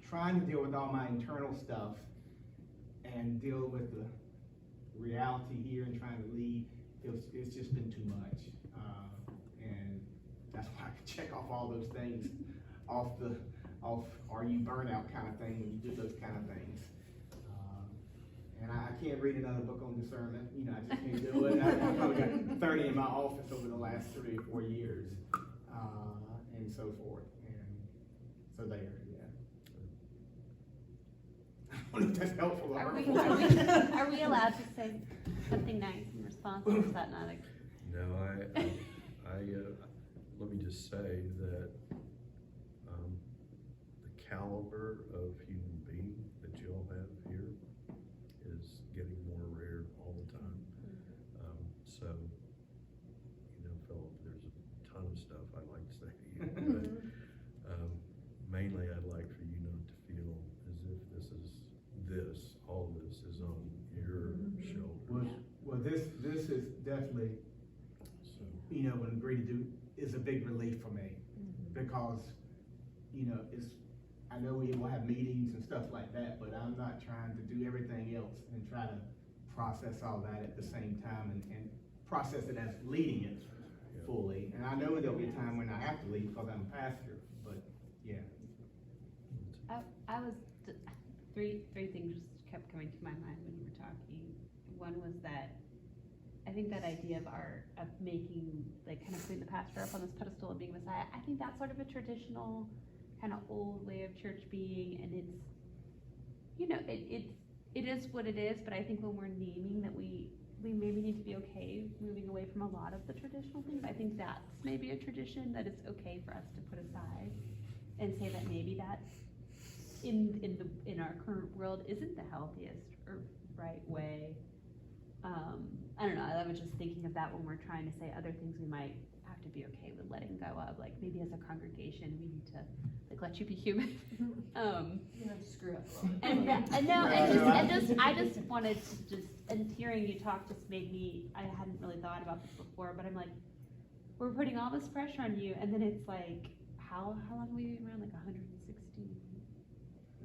trying to deal with all my internal stuff and deal with the reality here and trying to lead, it's just been too much. And that's why I can check off all those things off are you burnout kind of thing when you do those kind of things. And I can't read another book on discernment, I just can't do it. I've probably got 30 in my office over the last 3 or 4 years, and so forth. So there, yeah. I don't know if that's helpful or hurtful. Are we allowed to say something nice in response, or is that not a? No, I let me just say that the caliber of human being that you all have here is getting more rare all the time. So, you know, Philip, there's a ton of stuff I'd like to say to you, but mainly I'd like for you not to feel as if all of this is on your shoulders. Well, this is definitely, So, you know, what I'm agreed to do is a big relief for me, because, you know, I know we will have meetings and stuff like that, but I'm not trying to do everything else and try to process all that at the same time and process it as leading it fully. And I know there'll be a time when I have to leave because I'm a pastor, but yeah. I was, three things just kept coming to my mind when you were talking. One was that, I think that idea of making, like, kind of putting the pastor up on this pedestal of being Messiah, I think that's sort of a traditional, kind of old way of church being, and it's, you know, it is what it is, but I think when we're naming that we maybe need to be okay moving away from a lot of the traditional things. I think that's maybe a tradition that it's okay for us to put aside and say that maybe that's in our current world isn't the healthiest or right way. I don't know, I was just thinking of that when we're trying to say other things we might have to be okay with letting go of, like maybe as a congregation we need to like let you be human. You know, screw up a little bit. I just wanted to and hearing you talk just made me, I hadn't really thought about this before, but I'm like, we're putting all this pressure on you, and then it's like, how long have we been around? Like 160,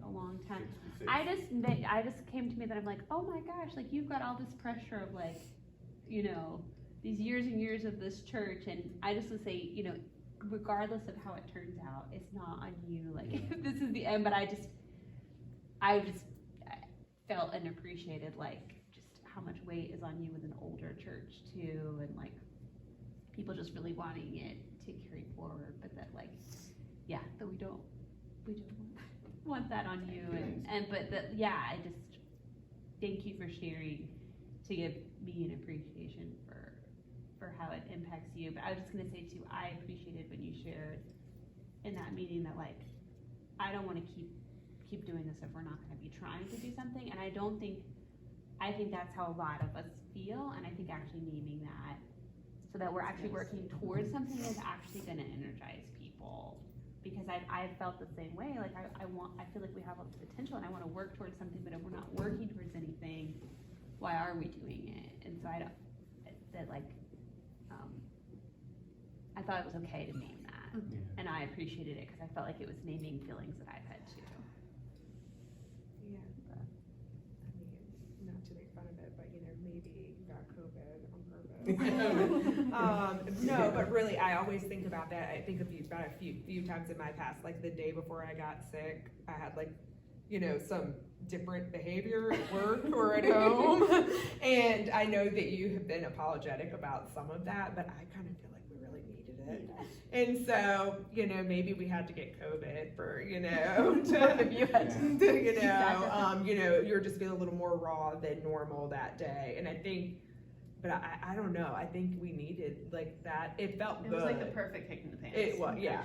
a long time. 66. I just came to me that I'm like, oh my gosh, like you've got all this pressure of like, you know, these years and years of this church, and I just would say, you know, regardless of how it turns out, it's not on you, like this is the end, but I just felt and appreciated like just how much weight is on you with an older church too, and like people just really wanting it to carry forward, but that like, yeah, that we don't want that on you, and but that, yeah, I just thank you for sharing to give me an appreciation for how it impacts you. But I was just gonna say too, I appreciated when you shared in that meeting that like, I don't wanna keep doing this if we're not gonna be trying to do something, and I think that's how a lot of us feel, and I think actually naming that so that we're actually working towards something is actually gonna energize people, because I felt the same way, like I feel like we have all the potential and I wanna work towards something, but if we're not working towards anything, why are we doing it? And so I thought it was okay to name that, and I appreciated it because I felt like it was naming feelings that I've had too. Yeah, I mean, not to make fun of it, but you know, maybe you got COVID on purpose. No, but really, I always think about that. I think about a few times in my past, like the day before I got sick, I had like, you know, some different behavior at work or at home. And I know that you have been apologetic about some of that, but I kind of feel like we really needed it. And so, you know, maybe we had to get COVID for, you know, you're just feeling a little more raw than normal that day. And I think, but I don't know, I think we needed like that. It felt good. It was like the perfect kick in the pants. It was, yeah.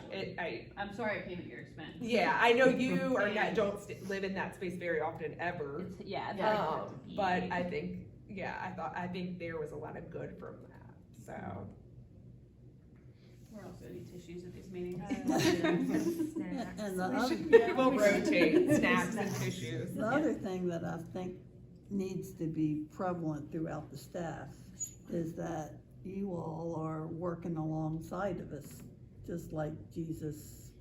I'm sorry I came at your expense. Yeah, I know you are not, don't live in that space very often ever. It's very But hard to be. I think, yeah, I think there was a lot of good from that, so. We're also gonna need tissues at these meetings. And the other, We'll rotate snacks and tissues. the other thing that I think needs to be prevalent throughout the staff is that you all are working alongside of us, just like Jesus,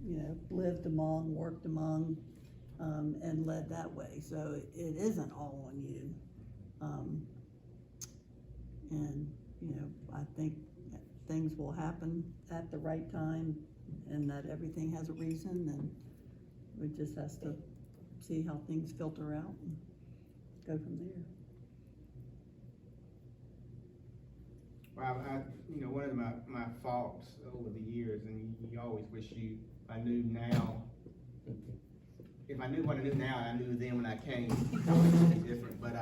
you know, lived among, worked among, and led that way. So it isn't all on you. And, you know, I think that things will happen at the right time and that everything has a reason, and we just has to see how things filter out and go from there. Well, you know, one of my faults over the years, and you always wish if I knew what I knew now, I knew then when I came, it was different. But,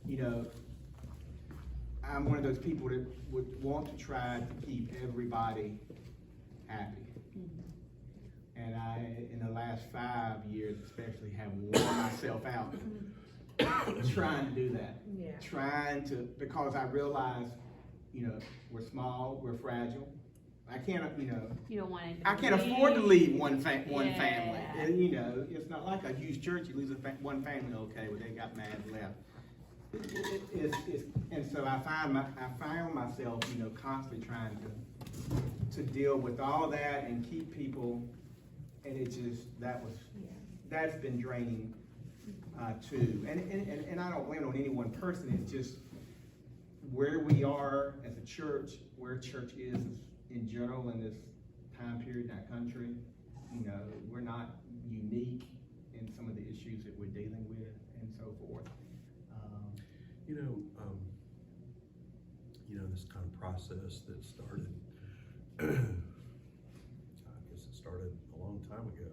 you know, I'm one of those people that would want to try to keep everybody happy. And I, in the last 5 years especially, have worn myself out trying to do that. Yeah. Trying to, because I realize, you know, we're small, we're fragile. I can't, you know, You don't want it. I can't afford to leave one family. Yeah. And, you know, it's not like a huge church, you lose one family, okay, well, they got mad left. And so I found myself, you know, constantly trying to deal with all that and keep people, and it just, that's been draining, too. And I don't blame it on any one person, it's just where we are as a church, where church is in general in this time period in our country. You know, we're not unique in some of the issues that we're dealing with and so forth. This kind of process that started, I guess it started a long time ago,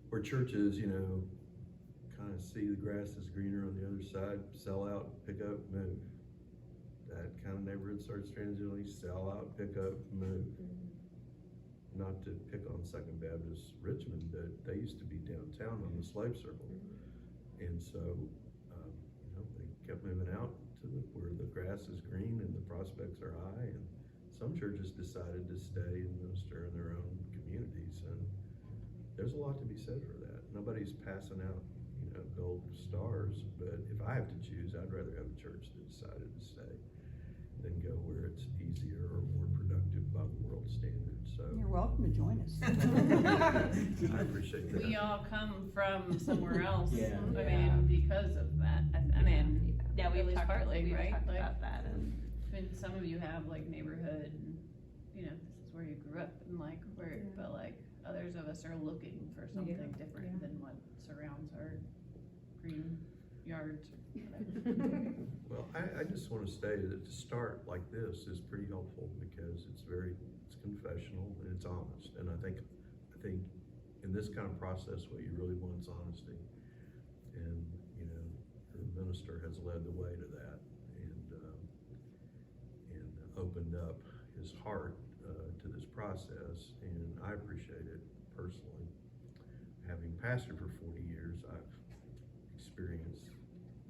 where churches, kind of see the grass is greener on the other side, sell out, pick up, move. That kind of neighborhood starts transitioning, sell out, pick up, move. Not to pick on Second Baptist Richmond, but they used to be downtown on the slave circle. And so, they kept moving out to where the grass is green and the prospects are high. And some churches decided to stay and minister in their own communities. And there's a lot to be said for that. Nobody's passing out, gold stars, but if I have to choose, I'd rather have a church that decided to stay than go where it's easier or more productive by the world standards. So You're welcome to join us. I appreciate that. We all come from somewhere else. Yeah. I mean, because of that. I mean, Yeah, at least partly, we've right? talked Like, about that, and I mean, some of you have like neighborhood, and, this is where you grew up, and like where, but like others of us are looking for something different than what surrounds our green yards or whatever. Well, I just want to say that to start like this is pretty helpful because it's confessional and it's honest. And I think in this kind of process, what you really want is honesty. And, your minister has led the way to that and opened up his heart to this process. And I appreciate it personally. Having pastored for 40 years, I've experienced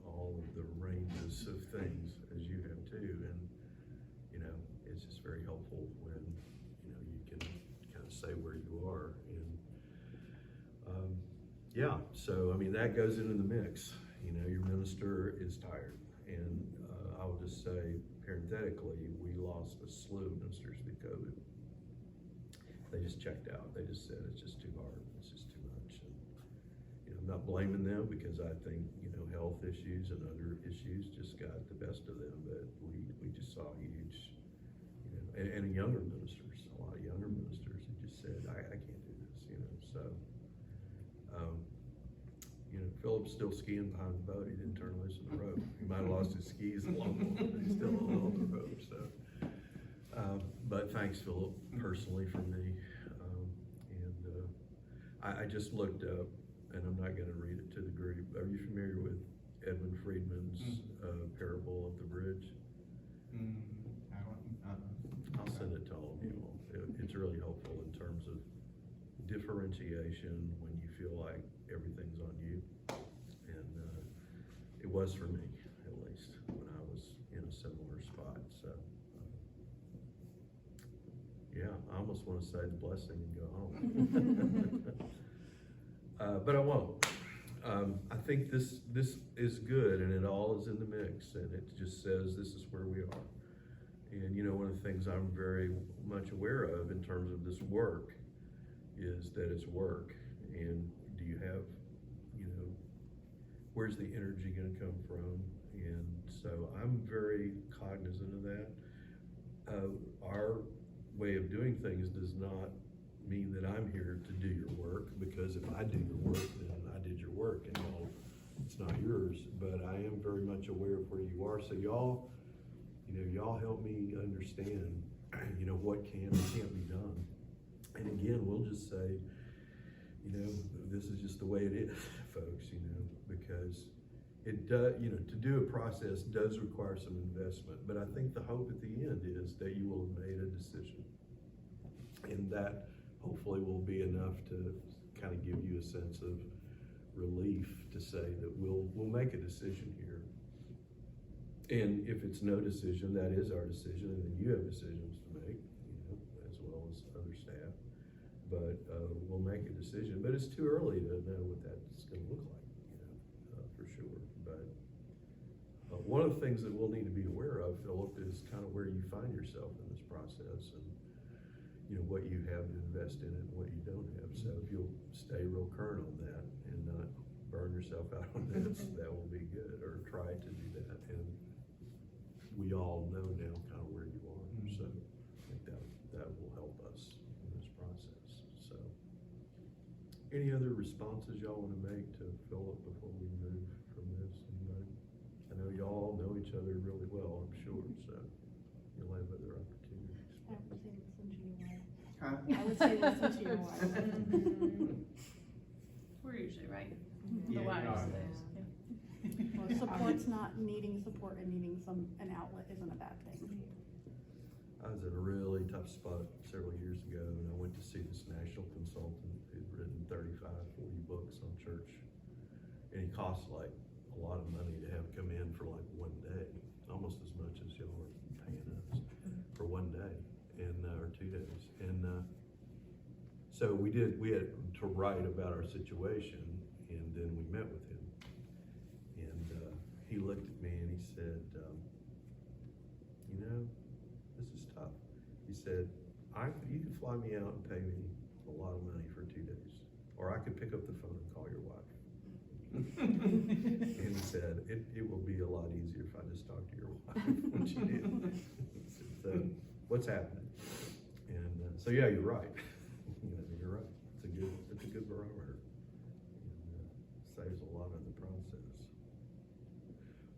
all of the ranges of things as you have too, and it's just very helpful when you can kind of say where you are. And so I mean that goes into the mix. Your minister is tired, and I'll just say parenthetically, we lost a slew of ministers through COVID. They just checked out. They just said it's just too hard, it's just too much. And I'm not blaming them because I think health issues and other issues just got the best of them, but we just saw huge, and younger ministers, a lot of younger ministers who just said, I can't do this, so, Philip's still skiing behind the boat. He didn't turn loose on the rope. He might have lost his skis along the way, but he's still on the rope, so. But thanks, Philip, personally for me, I just looked up, and I'm not gonna read it to the group. Are you familiar with Edwin Friedman's parable of the bridge? I'll send it to all of you all. It's really helpful in terms of differentiation when you feel like everything's on you. And it was for me, at least, when I was in a similar spot. So, I almost want to say the blessing and go home. But I won't. I think this is good, and it all is in the mix, and it just says this is where we are. And one of the things I'm very much aware of in terms of this work is that it's work. And do you have, where's the energy going to come from? And so I'm very cognizant of that. Our way of doing things does not mean that I'm here to do your work, because if I do your work, then I did your work, and it's not yours. But I am very much aware of where you are. So y'all help me understand, what can and can't be done. And again, we'll just say, this is just the way it is, folks, because it does, to do a process does require some investment. But I think the hope at the end is that you will have made a decision. And that hopefully will be enough to kind of give you a sense of relief to say that we'll make a decision here. And if it's no decision, that is our decision, and then you have decisions to make, as well as other staff. But we'll make a decision, but it's too early to know what that's gonna look like, for sure. But one of the things that we'll need to be aware of, Philip, is kind of where you find yourself in this process, and what you have to invest in it and what you don't have. So if you'll stay real current on that and not burn yourself out on this, that will be good, or try to do that. And we all know now kind of where you are, so I think that will help us in this process. So, any other responses y'all want to make to Philip before we move from this? Anybody? I know y'all know each other really well, I'm sure, so you'll have other opportunities. I would say listen to your wife. Huh? I would say listen to your wife. We're usually right. Yeah, The wives. we are. Well, support's not needing support, and needing an outlet isn't a bad thing. I was in a really tough spot several years ago, and I went to see this national consultant who'd written 35, 40 books on church. And he cost like a lot of money to have come in for like one day, almost as much as y'all are paying us for one day, and or 2 days. And so we had to write about our situation, and then we met with him. And he looked at me and he said, this is tough. He said, you can fly me out and pay me a lot of money for 2 days, or I could pick up the phone and call your wife. And he said, it will be a lot easier if I just talk to your wife when she did. So, what's happening? And so yeah, you're right. You're right. It's a good barometer. And saves a lot of the process.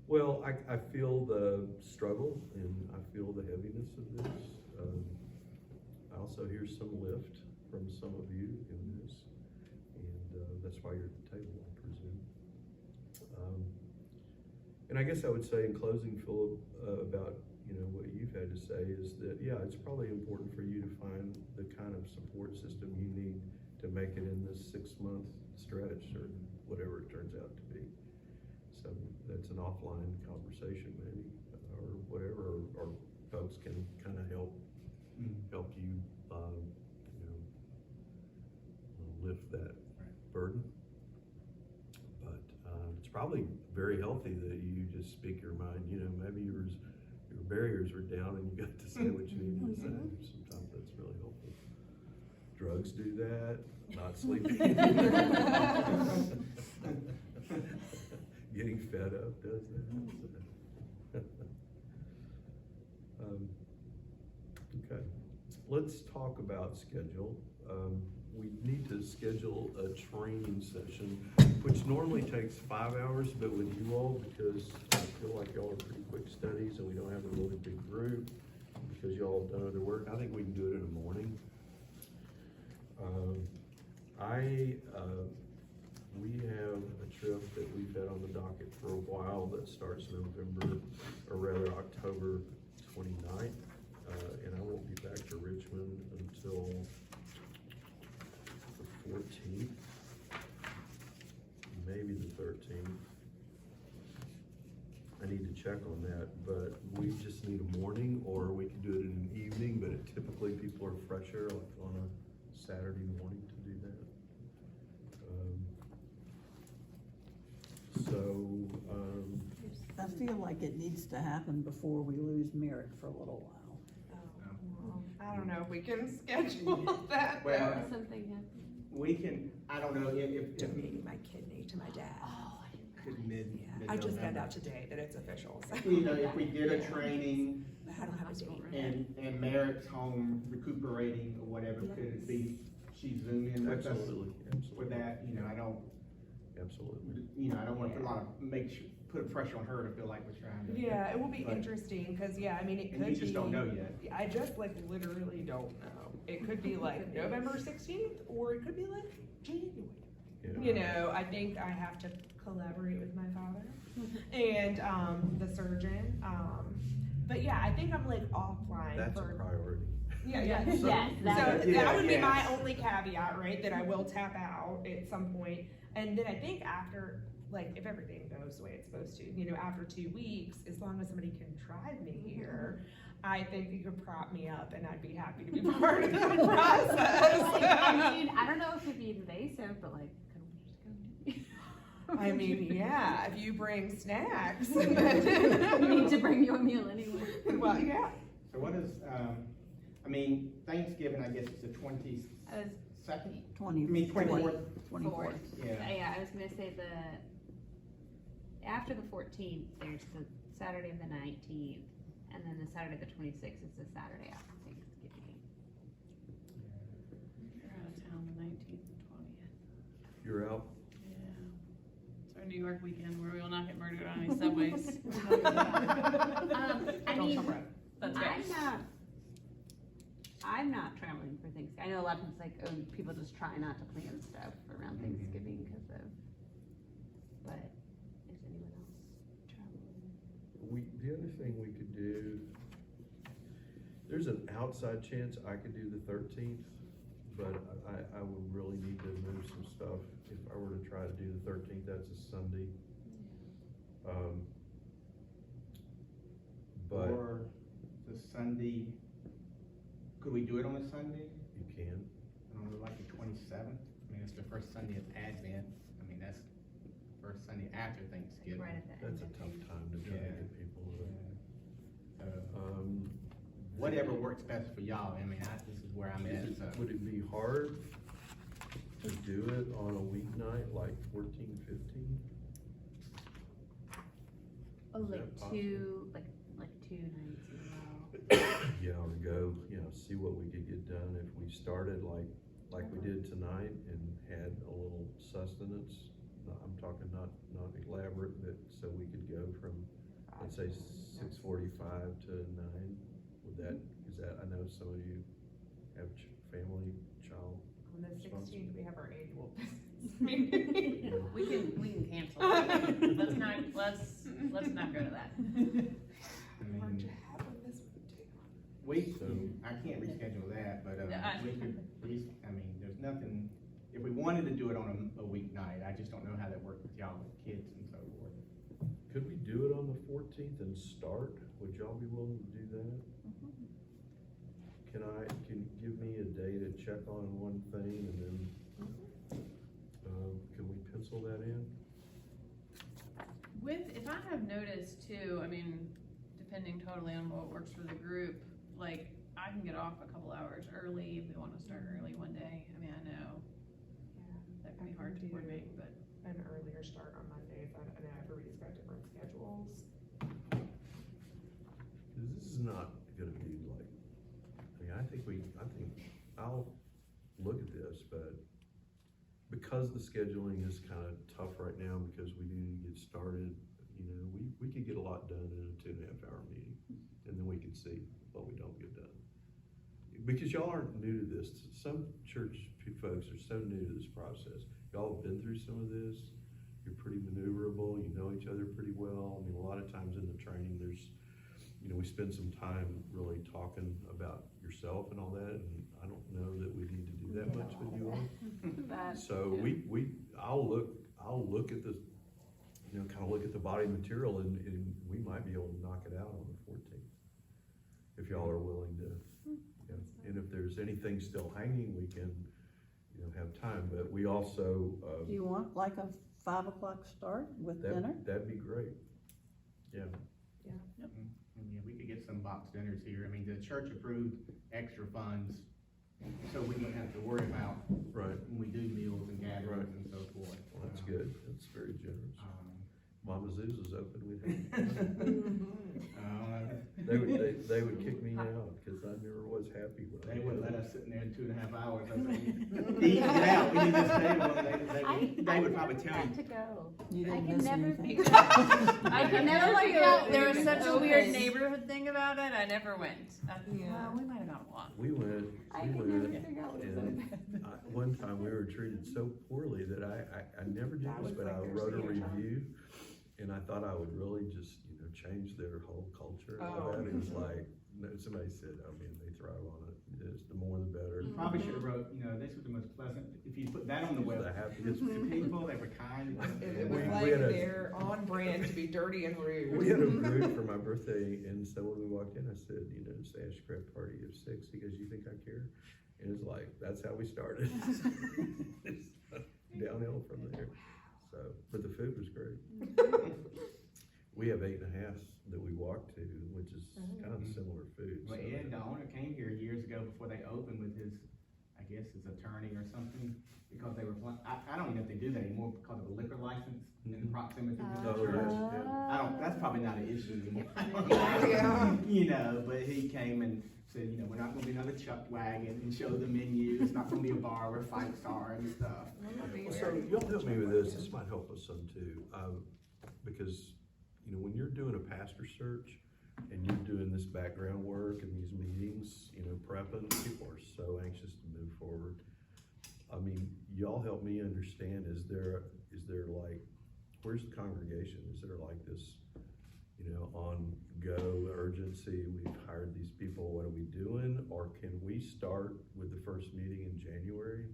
Well, I feel the struggle and I feel the heaviness of this. I also hear some lift from some of you in this, and that's why you're at the table, I presume. And I guess I would say in closing, Philip, about what you've had to say is that, yeah, it's probably important for you to find the kind of support system you need to make it in this 6-month stretch or whatever it turns out to be. So that's an offline conversation maybe, or whatever, or folks can kind of help you, lift that burden. But it's probably very healthy that you just speak your mind. Maybe your barriers are down and you got to say what you need to say. Sometimes that's really helpful. Drugs do that, not sleeping. Getting fed up does that. Okay, let's talk about schedule. We need to schedule a training session, which normally takes 5 hours, but with you all, because I feel like y'all are pretty quick studies and we don't have a really big group, because y'all have done other work, I think we can do it in the morning. We have a trip that we've had on the docket for a while that starts November, or rather October 29th, and I won't be back to Richmond until the 14th, maybe the 13th. I need to check on that, but we just need a morning, or we could do it in an evening, but typically people are fresher like on a Saturday morning to do that. I feel like it needs to happen before we lose Merrick for a little while. I don't know if we can schedule that. Well, Something happened. we can, I don't know if Donating my kidney to my dad. mid. Yeah, I just found out today that it's official. So. If we did a training I don't have a date. and Merrick's home recuperating or whatever, could it be, she Zoom in with us Absolutely. for that? I don't, Absolutely. I don't want to put a lot of, put pressure on her to feel like we're trying to. Yeah, it will be But- interesting, cause yeah, I mean, it could And be. you just don't know yet. I just literally don't know. It could be like November 16th, or it could be like January. Yeah. I think I have to collaborate with my father and, the surgeon. But yeah, I think I'm offline That's a for. priority. Yeah, yeah. Yes, So that that would be yes. my only caveat, right, that I will tap out at some point. And then I think after, like, if everything goes the way it's supposed to, you know, after 2 weeks, as long as somebody can drive me here, I think you could prop me up and I'd be happy to be part of the process. I mean, I don't know if it'd be invasive, but like, could we just go? I mean, yeah, if you bring snacks. We need to bring you a meal anyway. Well, yeah. So what is, I mean, Thanksgiving, I guess it's the 22nd? I was 24th? 24th. Yeah. Yeah, I was gonna say after the 14th, there's the Saturday of the 19th, and then the Saturday the 26th is the Saturday after Thanksgiving. You're out of town the 19th and 20th. You're out? Yeah. It's our New York weekend where we will not get murdered on any subways. I mean, That's right. I'm not traveling for Thanksgiving. I know a lot of times like, oh, people just try not to plan stuff around Thanksgiving because of, but is anyone else traveling? The other thing we could do, there's an outside chance I could do the 13th, but I would really need to move some stuff. If I were to try to do the 13th, that's a Sunday. But Or the Sunday, could we do it on a Sunday? you can. On like the 27th? I mean, it's the first Sunday of Advent. I mean, that's the first Sunday after Thanksgiving. Right at the That's a end of tough Thanksgiving. time to try to Yeah. get people to. Whatever works best for y'all. I mean, this is where I'm at, so. Would it be hard to do it on a weeknight, like 14, 15? Oh, Is like that possible? two nights in a row. Yeah, or go, see what we could get done if we started like we did tonight and had a little sustenance. I'm talking not elaborate, but so we could go from, let's say, 6:45 to 9. Is that, I know some of you have family, child. On the 16th, we have our annual business you meeting. know. We can cancel it. Let's not go to that. I Aren't you mean, having this one too? I can't reschedule that, but, Yeah, we could, I mean, there's nothing, if we wanted to do it on a weeknight, I just don't know how that works with y'all, with kids and so forth. Could we do it on the 14th and start? Would y'all be willing to do that? Can you give me a day to check on one thing and then, can we pencil that in? If I have noticed too, I mean, depending totally on what works for the group, like, I can get off a couple hours early if we wanna start early one day. I mean, I know that can be hard to coordinate, but. An earlier start on Mondays. I know everybody's got different schedules. Cause this is not gonna be like, I think I'll look at this, but because the scheduling is kind of tough right now, because we do need to get started, we could get a lot done in a 2.5 hour meeting, and then we can see what we don't get done. Because y'all aren't new to this. Some church folks are so new to this process. Y'all have been through some of this. You're pretty maneuverable. You know each other pretty well. I mean, a lot of times in the training, there's, we spend some time really talking about yourself and all that, and I don't know that we need to do that much with you all. So I'll look at the, kind of look at the body material, and we might be able to knock it out on the 14th. If y'all are willing to, and if there's anything still hanging, we can, have time, but we also. Do you want like a 5 o'clock start with dinner? That'd be great. Yeah. Yeah, we could get some box dinners here. I mean, the church approved extra funds, so we don't have to worry about Right. when we do meals and gatherings Right. and so forth. Well, that's good. That's very generous. Um, Mama Zoo's is open. They would kick me out because I never was happy with They it. wouldn't let us sit in there 2.5 hours. I said, "Eat, get out, we need this table." They would probably tell To you. go. You I didn't can miss never anything. figure out. I can never figure out, there was such a weird neighborhood thing about it, I never went. Yeah. We might have gone a lot. We went, I can never figure out what was and one time we were treated so poorly that I never did That this, was but like I their wrote a signature. review, and I thought I would really just, change their whole culture and all Oh. that. It was like, no, somebody said, I mean, they thrive on it, it's the more the better. You probably should have wrote, you know, this was the most pleasant, if you put that on the It's the web, happiest. the people, they were kind. It We was had like a- they're on brand to be dirty and rude. We had a group for my birthday, and so when we walked in, I said, you know, it's the Ashcraft party of 6. He goes, you think I care? And it's like, that's how we started. It's downhill from there. So, but the food was great. We have 8.5 that we walked to, which is kind of similar food. Well, so- Ed, the owner, came here years ago before they opened with his, I guess, his attorney or something, because they were, I don't even know if they do that anymore because of the liquor license in the proximity to the Oh, church. yeah. I don't, that's probably not an issue anymore. Yeah. You know, but he came and said, you know, we're not gonna be another chuck wagon and show the menu, it's not gonna be a bar where fights are and stuff. Well, so y'all help me with this might help us some too, because, you know, when you're doing a pastor search and you're doing this background work and these meetings, you know, prepping, people are so anxious to move forward. I mean, y'all help me understand, is there like, where's the congregation? Is there like this, you know, on-go urgency, we've hired these people, what are we doing? Or can we start with the first meeting in January,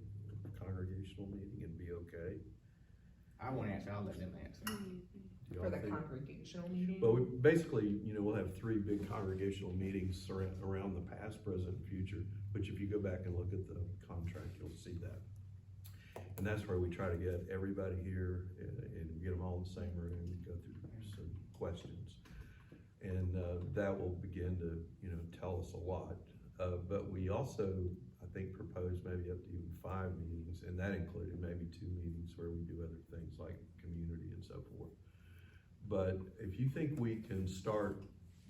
congregational meeting, and be okay? I won't answer, I'll let them answer. Do y'all For the think- congregational meeting? Well, we basically, you know, we'll have 3 big congregational meetings around the past, present, and future, which if you go back and look at the contract, you'll see that. And that's where we try to get everybody here and get them all in the same room, and go through some questions. And that will begin to, you know, tell us a lot. But we also, I think, proposed maybe up to even 5 meetings, and that included maybe 2 meetings where we do other things like community and so forth. But if you think we can start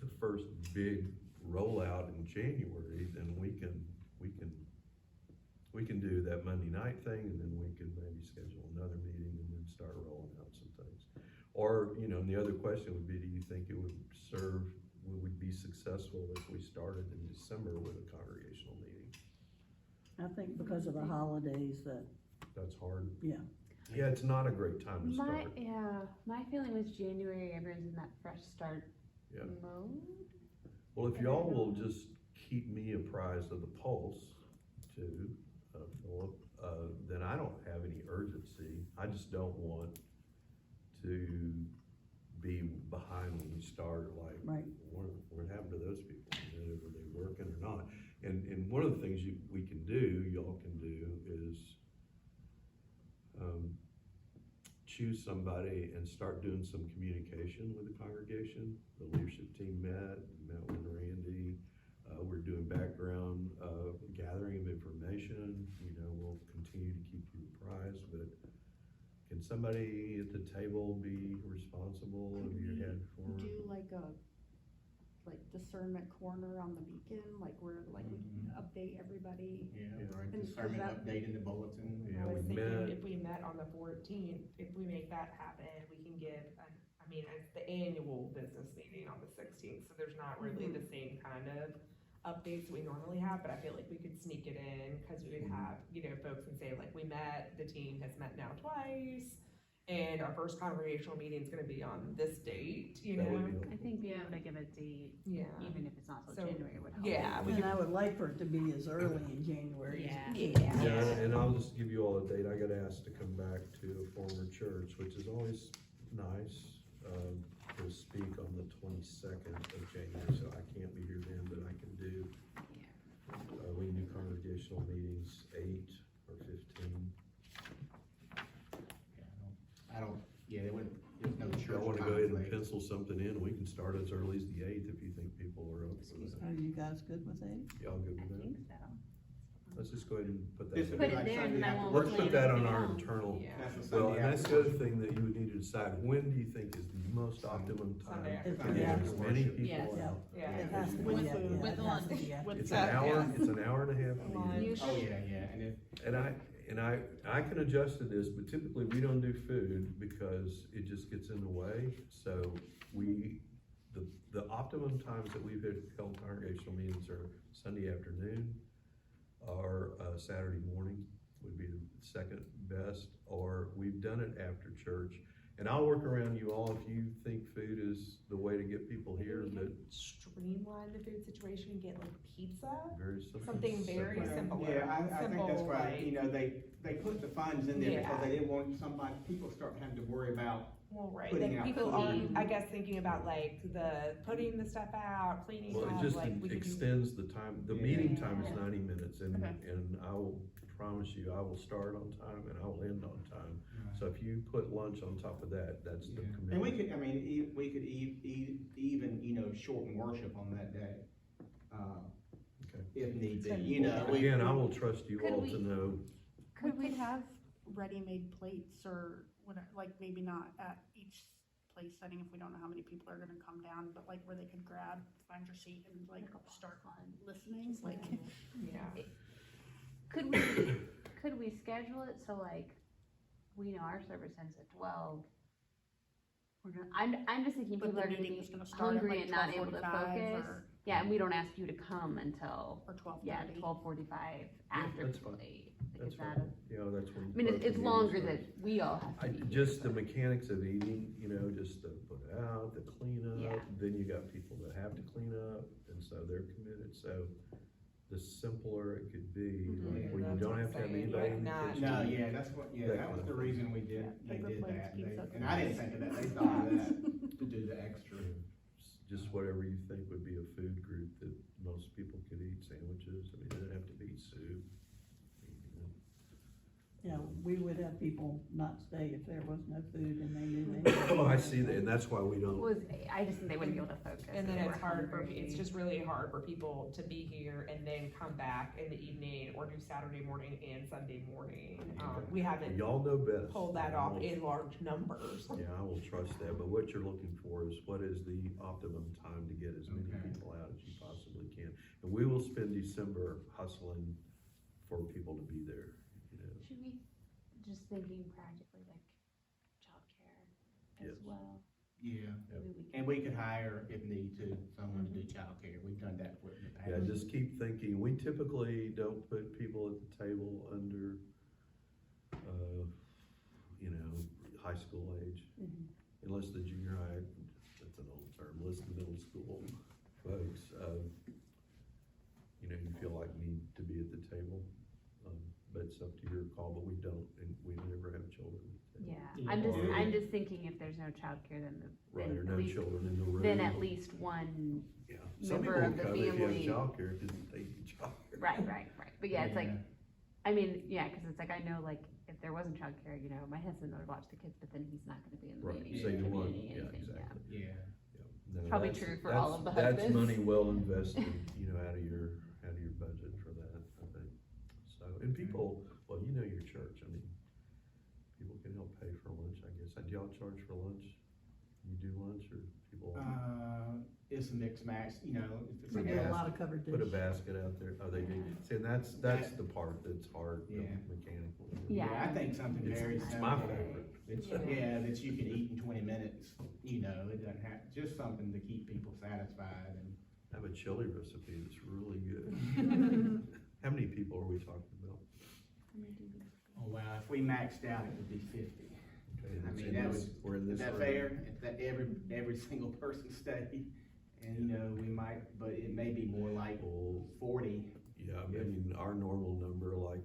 the first big rollout in January, then we can do that Monday night thing, and then we can maybe schedule another meeting and then start rolling out some things. Or, you know, and the other question would be, do you think it would would be successful if we started in December with a congregational meeting? I think because of the holidays That's hard. yeah. Yeah, it's not a great time to start. My feeling was January, everyone's in that fresh start Yeah. mode. Well, if y'all will just keep me apprised of the pulse too, Philip, then I don't have any urgency. I just don't want to be behind when we start, like, Right. what happened to those people? You know, are they working or not? And one of the things we can do, y'all can do, is choose somebody and start doing some communication with the congregation. The leadership team met with Randy. We're doing background gathering of information. You know, we'll continue to keep you apprised, but can somebody at the table be responsible of your head for? Do like a, discernment corner on the beacon, like where, like we update everybody. Yeah, or And discernment is that- update in the bulletin. Yeah, I was we thinking met. if we met on the 14th, if we make that happen, we can give, it's the annual business meeting on the 16th, so there's not really the same kind of updates we normally have, but I feel like we could sneak it in, cause we would have, you know, folks can say like, we met, the team has met now twice, and our first congregational meeting is gonna be on this date, you That would know? be I helpful. think being able to give a date, Yeah. even if it's not till So, January, would help. yeah, we And could, I would like for it to be as early in January as Yeah. you can. Yeah, and I'll just give you all a date. I got asked to come back to a former church, which is always nice, to speak on the 22nd of January, so I can't be here then, but I can do, we can do congregational meetings 8 or 15. Yeah, there wouldn't, there's no If church y'all wanna go ahead and conflict. pencil something in, we can start as early as the 8th if you think people are up for Are that. you guys good with that? Y'all good I with that? think so. Let's just go ahead and put This that. would Put be it like there and Sunday then I after won't Let's worship. put that on anything our else. internal. yeah. That's a Well, Sunday and that's after the other worship. thing that you would need to decide, when do you think is the most optimum time Sunday to after get Sunday as after many worship. people Yes. out? Yeah. It has to be, With yeah, food. yeah, With it has to lunch. be after. With It's that, an hour, yeah. it's an hour and a half meeting. Lunch. Oh, yeah, and if, And I can adjust to this, but typically we don't do food because it just gets in the way. So the optimum times that we've held congregational meetings are Sunday afternoon or Saturday morning would be the second best, or we've done it after church. And I'll work around you all if you think food is the way to get people here, Maybe we but could streamline the food situation and get like pizza, very simple. something very simpler. simple. Yeah, I think that's Simple, right, like- you know, they put the funds in there because Yeah. they didn't want people start having to worry about, Well, right, Putting like out people are, food. I guess, thinking about like putting the stuff out, cleaning Well, it up, just like we could do. extends the time, the Yeah. meeting time is Yeah. 90 minutes, and, Okay. and I will promise you, I will start on time and I will end on time. So if you put lunch on top of that, that's the yeah. commitment. And we could, I mean, we could even, you know, shorten worship on that day, Okay. if need be, It's you know. we- Again, I will trust you Could all we- to know, We could have ready-made plates or whatever, like maybe not at each place setting if we don't know how many people are gonna come down, but like where they could grab, find your seat and like start listening, like. Yeah. Could we schedule it so like, we know our service ends at 12? We're gonna, I'm just thinking But people the are gonna meeting be is gonna start at hungry like and not able to 12:45 focus. or. Yeah, and we don't ask you to come until, Or 12:30. yeah, 12:45 after that's fine. play. Like, that's is that fine, you know, that's when. I mean, both it's the longer meetings than we all have I, to be. just the mechanics of eating, you know, just the put it out, the clean Yeah. up, then you got people that have to clean up, and so they're committed, so the simpler it could be, Mhm. like, Yeah, where you that's don't what have I'm to have saying, anybody in the like, kitchen. No, yeah, that's what, yeah, That that kind was of the thing. reason they Yeah, did paper plates, that, pizza and I didn't think of that, they thought of that, to do the extra. Just whatever you think would be a food group that most people could eat, sandwiches, I mean, it doesn't have to be soup. you know. Yeah, we would have people not stay if there was no food and they knew they. Well, I see that, and that's why we don't, I just think they wouldn't be able to focus. And then if it's we're hard for, hungry. it's just really hard for people to be here and then come back in the evening or do Saturday morning and Sunday morning. We haven't y'all know best. pulled that off in large numbers. Yeah, I will trust that, but what you're looking for is what is the optimum time to get as many Okay. people out as you possibly can. And we will spend December hustling for people to be there, you know. Should we, just thinking practically, like childcare as Yes. well? Yeah, Maybe we and can- we could hire, if need to, someone to do childcare, we've done that in the past. Yeah, just keep thinking, we typically don't put people at the table under, you know, high school age. Mhm. Unless the junior high, that's an old term, unless the middle school folks, you know, you feel like need to be at the table. But it's up to your call, but we don't, and we never have children at the table. Yeah, Yeah. I'm just thinking if there's no childcare, then Right, then or at no least, children in the room. then at least one, Yeah, some member people of the come if you family- have childcare, because they need childcare. right, but yeah, it's like, I mean, yeah, cause it's like, I know like, if there wasn't childcare, you know, my husband would watch the kids, but then he's not gonna be in the Right, meeting, so you want, community, yeah, anything, yeah. exactly. Yeah, Yeah. No, Probably that's- true for all of the That's husbands. money well invested, you know, out of your budget for that, I think. So, and people, well, you know your church, I mean, people can help pay for lunch, I guess. Do y'all charge for lunch? You do lunch, or people it's a mixed match, you know, if it's We a do a gas, lot of covered put a dish. basket out there? Oh, they do. See, and that's the part that's hard, the Yeah. mechanical. yeah, I think something very It's simple. my favorite. That Yeah. yeah, that you can eat in 20 minutes, you know, it doesn't have, just something to keep people satisfied and. I have a chili recipe that's really good. How many people are we talking about? Oh, wow, if we maxed out, it would be 50. Okay, and I it's mean, in that this- was- we're in Is this that room. fair? If that every single person stay, and you know, we might, but it may be more like Well, 40. yeah, I mean, our normal number, like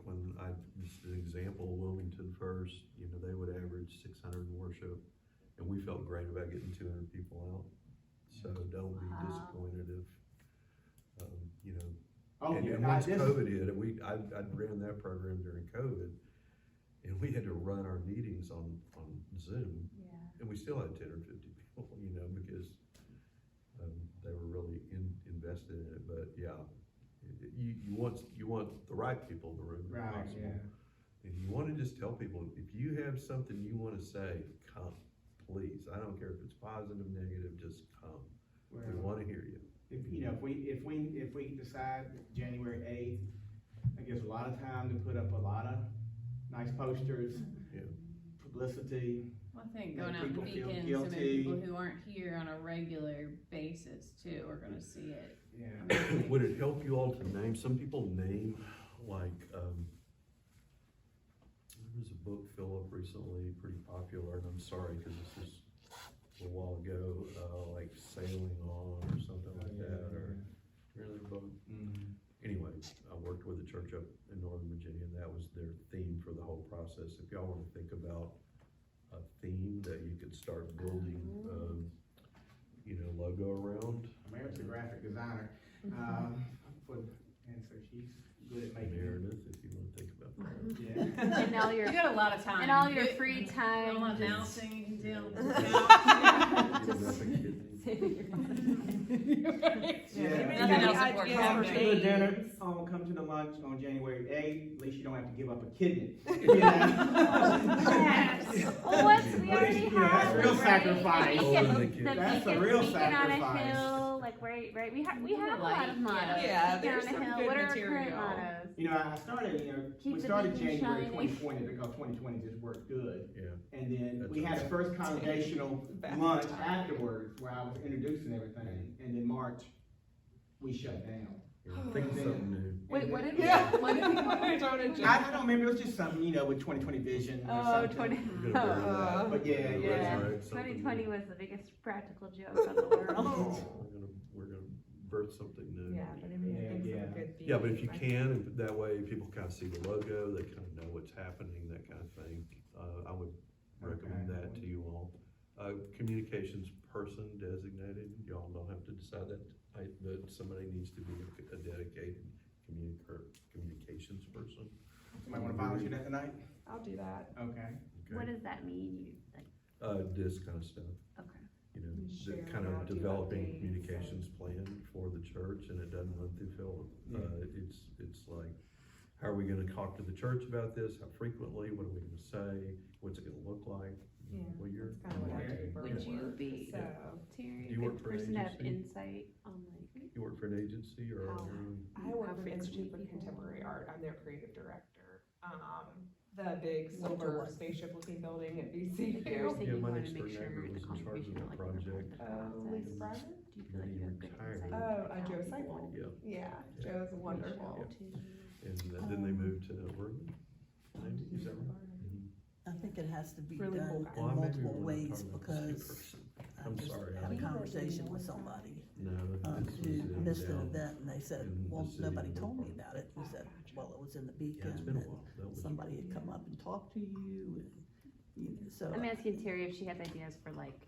when just an example, Wilmington First, you know, they would average 600 in worship, and we felt great about getting 200 people out. So don't be Wow. disappointed if, you know, Oh, and yeah, once this- COVID hit, I ran that program during COVID, and we had to run our meetings on Zoom, Yeah. and we still had 10 or 50 people, you know, because, they were really invested in it, but yeah. You want the right people in the room if Right, possible. yeah. And you wanna just tell people, if you have something you wanna say, come, please, I don't care if it's positive, negative, just come, we Well, wanna hear you. if, you know, if we decide January 8th, that gives a lot of time to put up a lot of nice posters, Yeah. publicity. Well, I think Make going out and people feel speaking, so many guilty. people who aren't here on a regular basis too are gonna see it. Yeah. Would it help you all to name, some people name like, was a book, Philip, recently, pretty popular, and I'm sorry, cause this was a while ago, like Sailing On or something like that, or, remember that book? Anyway, I worked with a church up in Northern Virginia, and that was their theme for the whole process. If y'all wanna think about a theme that you could start building, logo around. Mary's a graphic designer, and so she's good at making. Meredith, if you wanna think about that. Yeah. And all your, You got a lot of time. and all your free time. All that just- mousing you can do. Yeah. Nothing else important Come happening. to the dinner, come to the lunch on January 8th, at least you don't have to give up a kidney. Yes. Well, what's, we already Yeah, have. that's real right? sacrifice. The Older than beacon, kids. That's a beacon, real beacon on a sacrifice. hill, like right, we have a lot of mottos. Yeah, Beacon there's on a some hill. good What are our current material. mottos? I started, Keep we the started beacon January shining. 2020 because 2020 just worked good. Yeah. And then That's we had the first congregational Back lunch time. afterwards where I was introducing everything. And then March, we shut down. Think of something new. Wait, what did Yeah. what did we I don't I don't remember, it was just something, with 2020 vision or Oh, something. 20, We're gonna bury that. But yeah, yeah. Resurrect something 2020 new. was the biggest practical joke of the world. We're gonna birth something new. Yeah, but I mean, Yeah, thinks of yeah. a good theme. Yeah, but if you can, and that way people kind of see the logo, they kind of know what's happening, that kind of thing. I would recommend that to you all. Communications person designated, y'all don't have to decide that, but somebody needs to be a dedicated communications person. Somebody wanna volunteer that tonight? I'll do that. Okay. What does that mean? You, like, This kind of stuff, okay. Share the kind out, of do developing updates, communications plan for the church, and it doesn't run through Philip. It's like, how are we gonna talk to the church about this? How frequently? What are we gonna say? What's it gonna look like? Yeah, Well, you're. that's kind of what our Okay. paper Would you works, be- so. Terry, Do you a work good for an person to have agency? insight on like, You work for an agency or? Oh. I work How for the Institute for frequently people- Contemporary Art, I'm their creative director. The big What's your silver what? spaceship looking building at like you were VCU. saying Yeah, you my wanted next to make door sure neighbor the was in charge of contribution the like report project. the Oh, process. Lisa Bryant? Do you feel like you have good Retired. insight? Oh, into Joe how Seibel. people Yeah, Yeah, want Joe's to wonderful. reach out to- and then they moved to Oregon, maybe, is that right? I think it has to be Really done cool in guy. Well, maybe multiple we're not ways talking about the same because person. I I'm just sorry, had a I- conversation with somebody No, this who was missed an down event and they said, in the well, city nobody of told me Norfolk. about it. He said, well, it was in the Yeah, Beacon it's been a and while. That was- somebody had come up and talked to you and, so. I'm asking Terry if she has ideas for like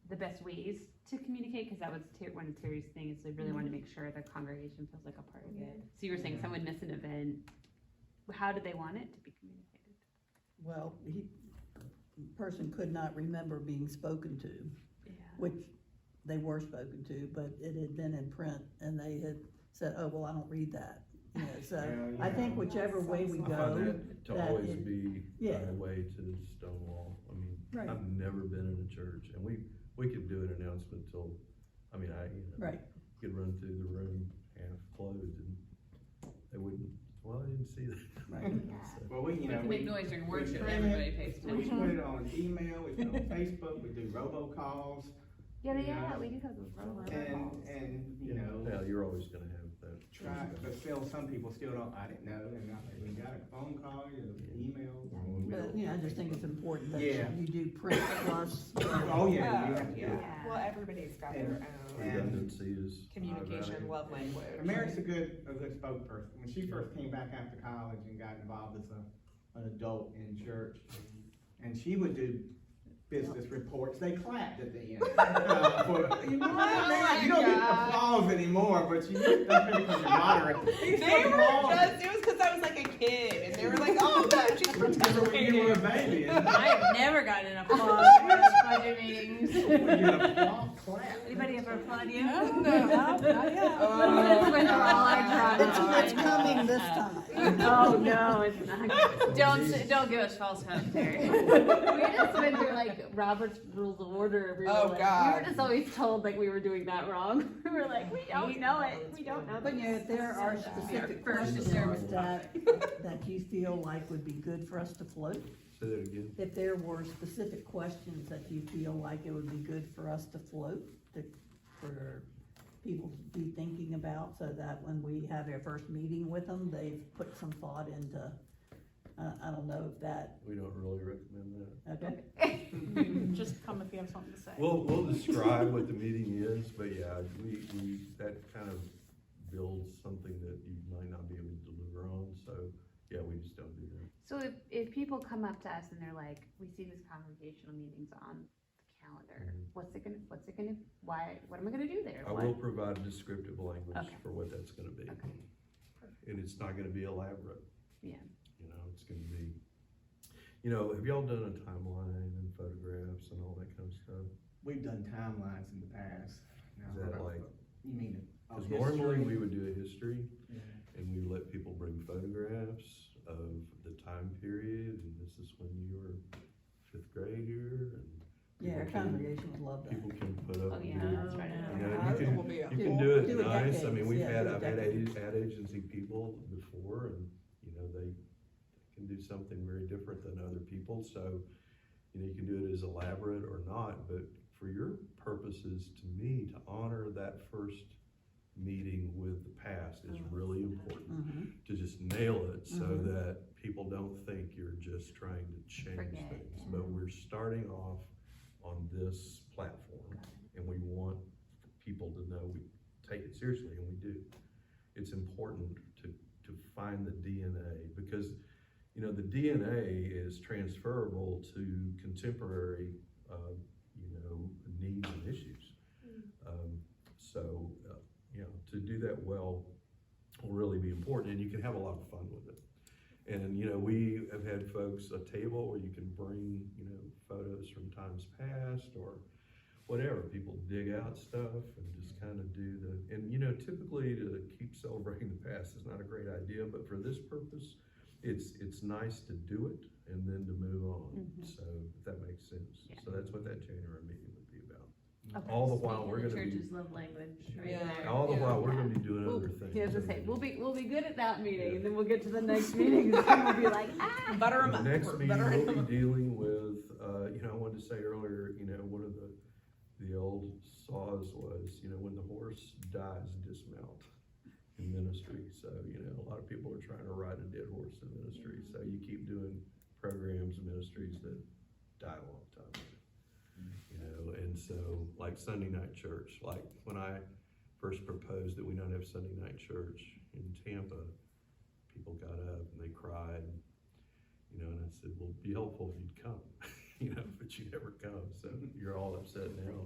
the best ways to communicate, because that was one of Terry's things, they really wanted to make sure the congregation feels like a part of it. So you were saying someone missed an event, how did they want it to be communicated? Well, person could not remember being spoken to, Yeah. which they were spoken to, but it had been in print and they had said, oh, well, I don't read that. So Yeah, I think yeah. whichever way we I find go, that to that always it- be yeah. a way to stonewall. I mean, Right. I've never been in a church, and we could do an announcement till, right, could run through the room half closed, and they wouldn't, well, I didn't see that. right. So, Well, we, We can make noise during worship, print everybody it, pays we attention. put it on email, we put it on Facebook, we do robocalls, Yeah, we do have those robot calls. and, Yeah, you're always gonna have that. try, but still, some people still don't, I didn't know, and we got a phone call, email. But, I just think it's important that Yeah. you do print plus. Oh, yeah, you have to do Yeah, it. Yeah. well, everybody's got their own Redundancy is. communication love language. And Mary's a good spokesperson. When she first came back after college and got involved as an adult in church, and she would do business reports, they clapped at the end. You don't get applause anymore, but that's maybe because you're moderate. They were just, it was because I was like a kid, and they were like, oh, no, she's When you were a participating. baby. I have never gotten an applause at budget meetings. When you applause, clap. Anybody ever applaud you? No, not yet. That's when they're all our drama. It's coming this time. Oh, no, it's not. Don't give us false hope, Terry. We just went through like Robert's Rules of Order. We were Oh, like, God. We were just always told like we were doing that wrong. We were like, we don't know it. We don't know. But there are specific First to questions serve. that you feel like would be good for us to float. Say that again. If there were specific questions that you feel like it would be good for us to float, for people to be thinking about, so that when we have our first meeting with them, they've put some thought into I don't know if that, We don't really recommend that. okay, Just come if you have something to say. We'll describe what the meeting is, but yeah, we, that kind of builds something that you might not be able to deliver on, so, yeah, we just don't do that. So if people come up to us and they're like, we see this congregational meetings on the calendar, Mhm. what's it gonna, what am I gonna do there? I What- will provide descriptive language Okay. for what that's gonna be. Okay. And it's not gonna be elaborate. Yeah. You know, it's gonna be, you know, have y'all done a timeline and photographs and all that kind of stuff? We've done timelines in the past. Now, Is that like, You mean? of cause normally history? we would do a history Yeah. and we let people bring photographs of the time period, and this is when you were fifth grade here, and. yeah, our people can- congregation would love that. People can put up. Oh, and yeah, do- that's right. You know, Yeah. you can, will be a you can whole- do it do it nice, I mean, decades, we've yeah, had, do it I've had decades. ad agency people before, and, you know, they can do something very different than other people, so, you know, you can do it as elaborate or not, but for your purposes, to me, to honor that first meeting with the past is really important, Mhm. to just nail it so Mhm. that people don't think you're just trying to change Forget, things. yeah. But we're starting off on this platform, and we want people to know we take it seriously, and we do. It's important to find the DNA, because, you know, the DNA is transferable to contemporary, you know, needs and issues. So, you know, to do that well will really be important, and you can have a lot of fun with it. And, you know, we have had folks, a table where you can bring, you know, photos from times past or whatever. People dig out stuff and just kind of do and, you know, typically to keep celebrating the past is not a great idea, but for this purpose, it's nice to do it and then to move on. Mhm. So, if that makes sense. Yeah. So that's what that January meeting would be about. Okay. All the while, Speaking we're of the gonna be, church's love language right Yeah. there. all the Yeah. while, we're Yeah. gonna be doing other things. He has to say, we'll be good at that meeting, Yeah. and then we'll get to the next meeting, and we'll be like, Butter In them the up. next We're meeting, buttering we'll them be up. dealing with, you know, I wanted to say earlier, you know, one of the old saws was, you know, when the horse dies, dismount in ministry. So, you know, a lot of people are trying to ride a dead horse in ministry, so you keep doing programs and ministries that die a long time. You know, and so, like Sunday night church, like when I first proposed that we not have Sunday night church in Tampa, people got up and they cried, you know, and I said, well, it'd be helpful if you'd come, you know, but you never come, so you're all upset now.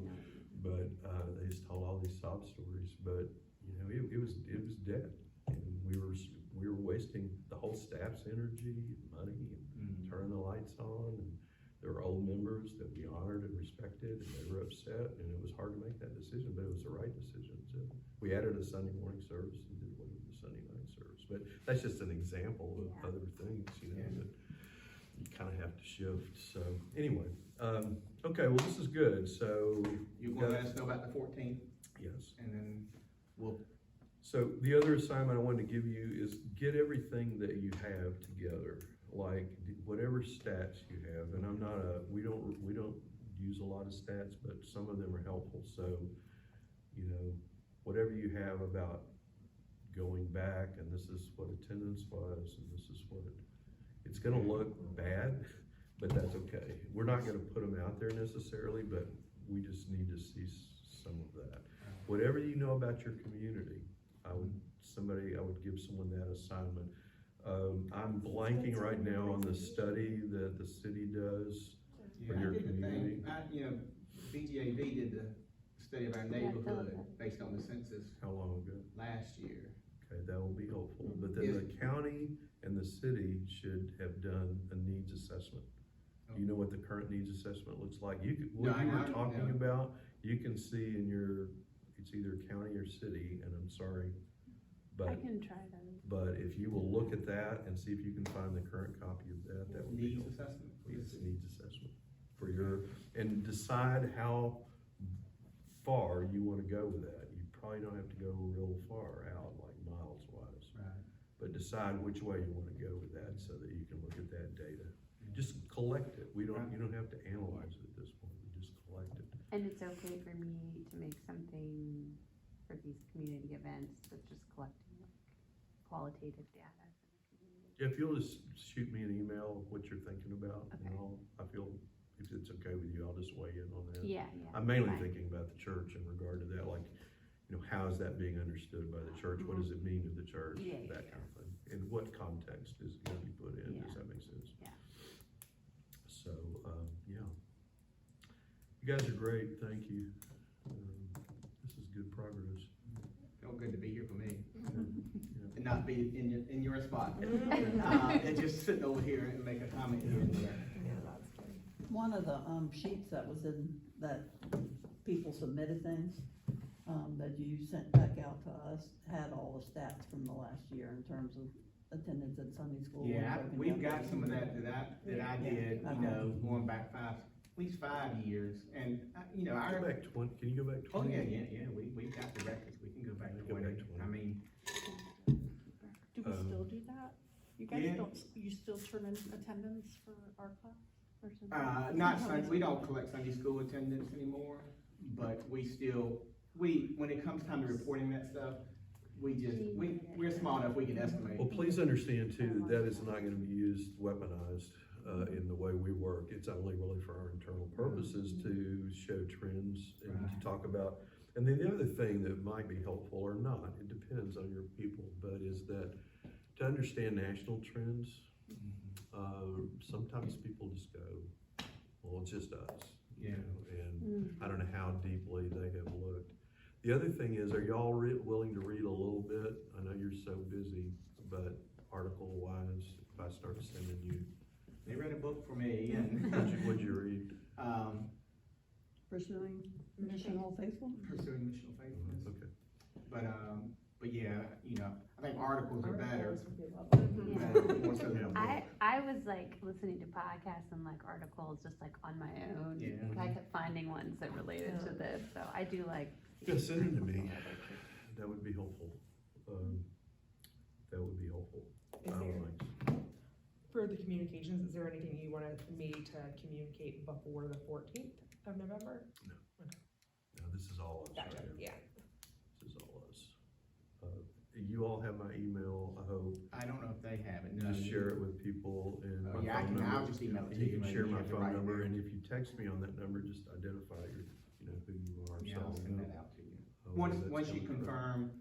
But, they just told all these sob stories, but, you know, it was dead, and we were wasting the whole staff's energy and money, and turning the lights on, and there were old members that we honored and respected, and they were upset, and it was hard to make that decision, but it was the right decision. So we added a Sunday morning service and did away with the Sunday night service, but that's just an example of Yeah. other things, you know, Yeah. that you kind of have to shift. So anyway, okay, well, this is good. So You want to let us know about the 14th, yes. and then we'll, So the other assignment I wanted to give you is get everything that you have together, like whatever stats you have. And we don't use a lot of stats, but some of them are helpful. So, you know, whatever you have about going back, and this is what attendance was, and this is what, it's gonna look bad, but that's okay. We're not gonna put them out there necessarily, but we just need to see some of that. Whatever you know about your community, I would give someone that assignment. I'm blanking right now on the study that the city does for yeah, your I did the community. thing, you know, BGAV did the study of our neighborhood based on the census How long ago? last year. Okay, that will be helpful, but then the county and the city should have done a needs assessment. Do you know what the current needs assessment looks like? What No, you I were know, talking yeah. about, you can see in it's either county or city, and I'm sorry, I but, can try those. but if you will look at that and see if you can find the current copy of that, that would be Needs helpful. assessment. Yes, needs assessment for and decide how far you wanna go with that. You probably don't have to go real far out, like miles wise. Right. But decide which way you wanna go with that so that you can look at that data. Just collect it. You don't have to analyze it at this point, you just collect it. And it's okay for me to make something for these community events that's just collecting like qualitative data from the community. If you'll just shoot me an email of what you're thinking about, and Okay. I feel, if it's okay with you, I'll just weigh in on that. Yeah, I'm mainly fine. thinking about the church in regard to that, like, how is that being understood by the church? What does it mean to the church? Yeah, yeah, That yeah. kind of thing. In what context is it gonna be put in? Yeah. Does that make sense? Yeah. So, yeah. You guys are great, thank you. This is good progress. Felt good to be here for me, Yeah. and not be in your spot. And just sitting over here and make a comment here and there. Yeah, that's good. One of the, sheets that was in, that people submitted things, that you sent back out to us, had all the stats from the last year in terms of attendance at Sunday school. and Yeah, broken we've down. got some of that I did, going back at least 5 years, and, Go our. back 20, can you go back Oh, 20? yeah, we've got the records, we can go back Go 20, back 20. I mean, Do we still do that? You guys yeah. don't, you still turn in attendance for our class or something? not Sunday, we don't collect Sunday school attendance anymore, but we still, when it comes time to reporting that stuff, we're small enough, we can estimate. Well, please understand too, that is not gonna be used, weaponized, in the way we work. It's only really for our internal purposes to show trends and to Right. talk about. And then the other thing that might be helpful or not, it depends on your people, but is that to understand national trends, sometimes people just go, well, it's just us. You Yeah. know, and I don't know how deeply they have looked. The other thing is, are y'all willing to read a little bit? I know you're so busy, but article wise, if I start sending you, They read a book for me, and, what'd you read? Pursuing missional faithfulness. Pursuing Missional Faithfulness, Okay. but yeah, I think articles are better. Yeah. better, more so than a book. I was like listening to podcasts and like articles just like on my own. Yeah. I kept finding ones that related to this, so I do like. Yeah, send them to me. That would be helpful. That would be helpful. Is I there, don't like, for the communications, is there anything you wanted me to communicate before the 14th of November? no, this is all us. Gotcha, right here. yeah. This is all us. You all have my email, I hope. I don't know if they have it, no. Just share it with people and Oh, my yeah, phone number. I'll just email it And to you you. can maybe share you my have to phone write it number, down. and if you text me on that number, just identify your, who you are. Yeah, so I'll send know. that out to you. Oh, Once that's you coming from- confirm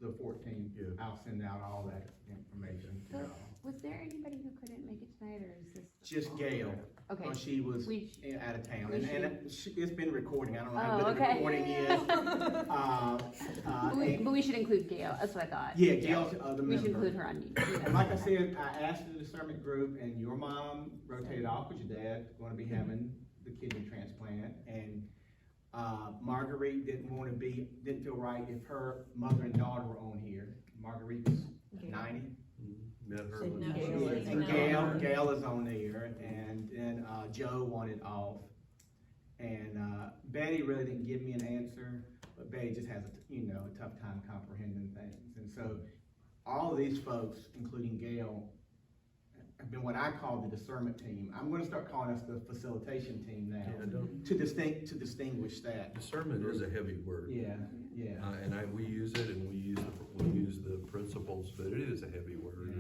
the 14th, Yeah. I'll send out all that information. So, was there anybody who couldn't make it tonight, or is this? Just Gail, Okay, she was we, out of town, we and it's been recording, I don't know Oh, how good the okay. recording is. but we should include Gail, that's what I thought. Yeah, Gail's the We should member. include her on you. And like I said, I asked the discernment group, and your mom rotated off with your dad, gonna be having the kidney transplant, and Marguerite didn't feel right if her mother and daughter were on here. Marguerite's 90. Met her. So when now she Gail was- is- And No. Gail is on there, and then Joe wanted off. And Betty really didn't give me an answer, but Betty just has a tough time comprehending things. And so all of these folks, including Gail, have been what I call the discernment team. I'm gonna start calling us the facilitation team Yeah, now, don't, to distinguish that. discernment is a heavy word. Yeah, yeah. And we use it, and we use the principles, but it is a heavy word.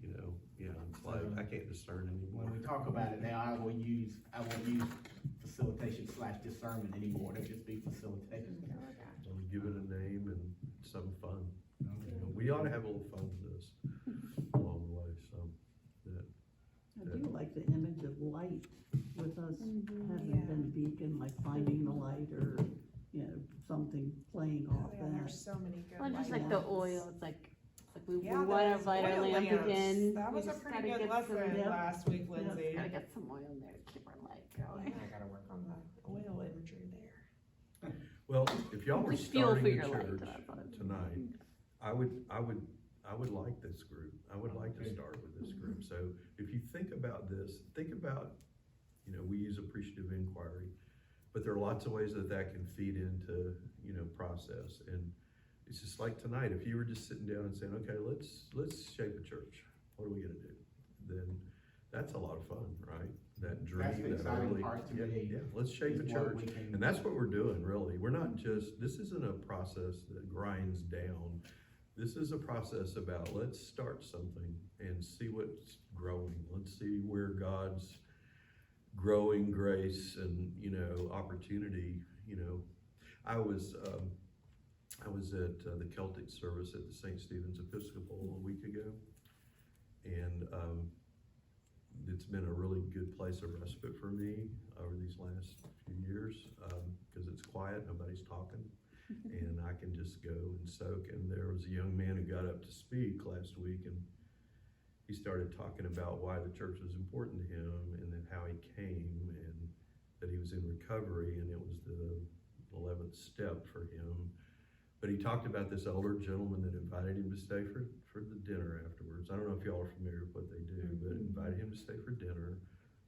Yeah. It's like, I can't discern anymore. When we talk about it now, I won't use facilitation / discernment anymore, it'll just be facilitation. So we give it a name and some fun. We ought to have a little fun with this along the way, so. I do like the image of light with us having Yeah. been beacon, like finding the light or, something playing off Yeah, that. there's so many good Well, just light like the lamps. oil, it's like we Yeah, wanna those light our oil lamp lamps. again. That We was a just pretty gotta good get lesson some- Yeah. last week, Lindsay. Gotta get some oil in there to keep our light Yeah, going. I gotta work on the oil imagery there. Well, if y'all were Just fuel starting for the your light, church that's what- tonight, I would like this group. I would like to start with this group. So if you think about this, we use appreciative inquiry, but there are lots of ways that can feed into, process. And it's just like tonight, if you were just sitting down and saying, okay, let's shape a church. What are we gonna do? Then that's a lot of fun, right? That dream, That's the that exciting early, part to yeah, me. yeah, let's shape a Is what church. we can- And that's what we're doing, really. We're not just, this isn't a process that grinds down this is a process about, let's start something and see what's growing. Let's see where God's growing grace and, you know, opportunity, you know. I was at the Celtic service at the St. Stephen's Episcopal a week ago, and it's been a really good place of respite for me over these last few years, because it's quiet, nobody's talking, and I can just go and soak. And there was a young man who got up to speak last week, and he started talking about why the church was important to him, and then how he came, and that he was in recovery, and it was the 11th step for him. But he talked about this older gentleman that invited him to stay for the dinner afterwards. I don't know if y'all are familiar with what they do, but invited him to stay for dinner.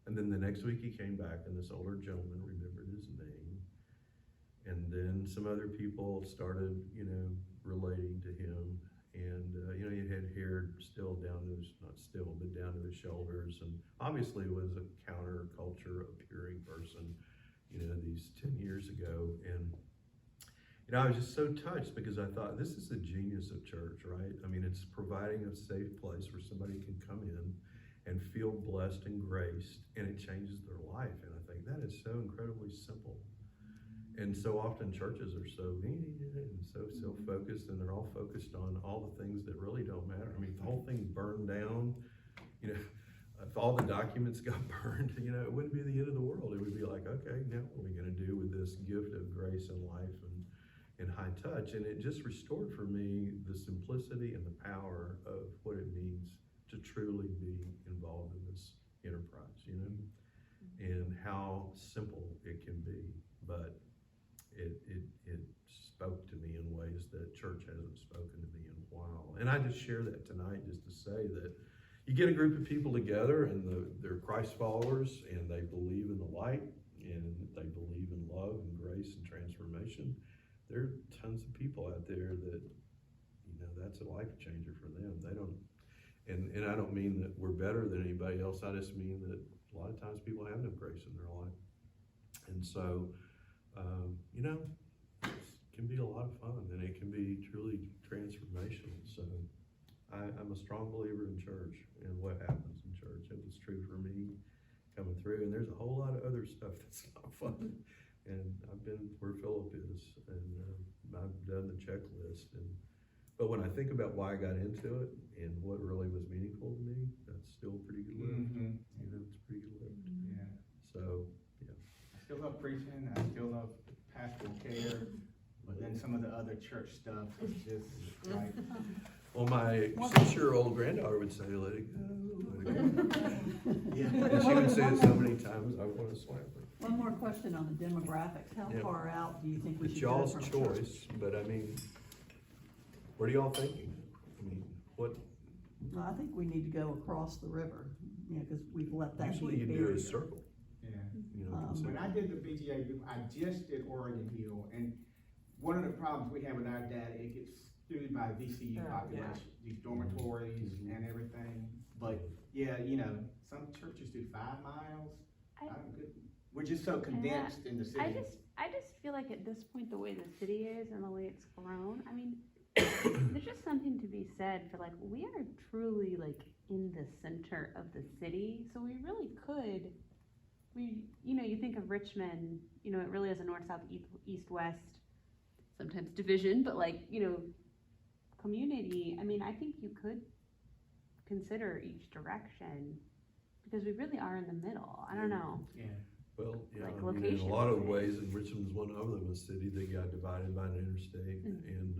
And then the next week he came back, and this older gentleman remembered his name. And then some other people started, you know, relating to him. And, you know, he had hair still down to his, not still, but down to his shoulders. And obviously was a counterculture appearing person, you know, these 10 years ago. And, you know, I was just so touched, because I thought, this is the genius of church, right? I mean, it's providing a safe place where somebody can come in and feel blessed and graced, and it changes their life. And I think that is so incredibly simple. And so often churches are so and so self-focused, and they're all focused on all the things that really don't matter. I mean, if the whole thing burned down, you know, if all the documents got burned, you know, it wouldn't be the end of the world. It would be like, okay, now what are we going to do with this gift of grace and life and high touch? And it just restored for me the simplicity and the power of what it means to truly be involved in this enterprise, you know, and how simple it can be, but it spoke to me in ways that church hasn't spoken to me in a while. And I just share that tonight just to say that you get a group of people together, and they're Christ followers, and they believe in the light, and they believe in love and grace and transformation. There are tons of people out there that, you know, that's a life changer for them. They don't, and I don't mean that we're better than anybody else. I just mean that a lot of times people have no grace in their life. And so, you know, it can be a lot of fun, and it can be truly transformational. So I'm a strong believer in church and what happens in church. It was true for me coming through, and there's a whole lot of other stuff that's not fun. And I've been where Philip is, and I've done the checklist. But when I think about why I got into it and what really was meaningful to me, that's still a pretty good lift. You know, it's a pretty good lift. Yeah. So, yeah. I still love preaching, I still love pastoral care, but then some of the other church stuff is just like, Well, my 6-year-old granddaughter would say, let it go, let it go. yeah. And she would say it so many times, I want to slap her. One more question on the demographics. How Yeah. far out do you think we It's should go y'all's from choice, but I mean, what are y'all thinking? I mean, what, Well, I think we need to go across the river, you know, because we've let that usually be a you do barrier. a circle, Yeah. you know. Um, When I did the BGA, I just did Oregon Hill, and one of the problems we have with our data, it gets skewed by VCU Oh, population, these dormitories Mhm. and everything. But yeah, you know, some churches do 5 miles. We're just so condensed in the city. I just feel like at this point, the way the city is and the way it's grown, I mean, there's just something to be said for like, we are truly like in the center of the city, so we really could, you know, you think of Richmond, you know, it really is a north, south, east, west, sometimes division, but like, you know, community. I mean, I think you could consider each direction, because we really are in the middle. I don't know. Yeah. Well, yeah, Like I mean, in a lot of location-wise. ways, and Richmond's one of them, a city that got divided by an interstate and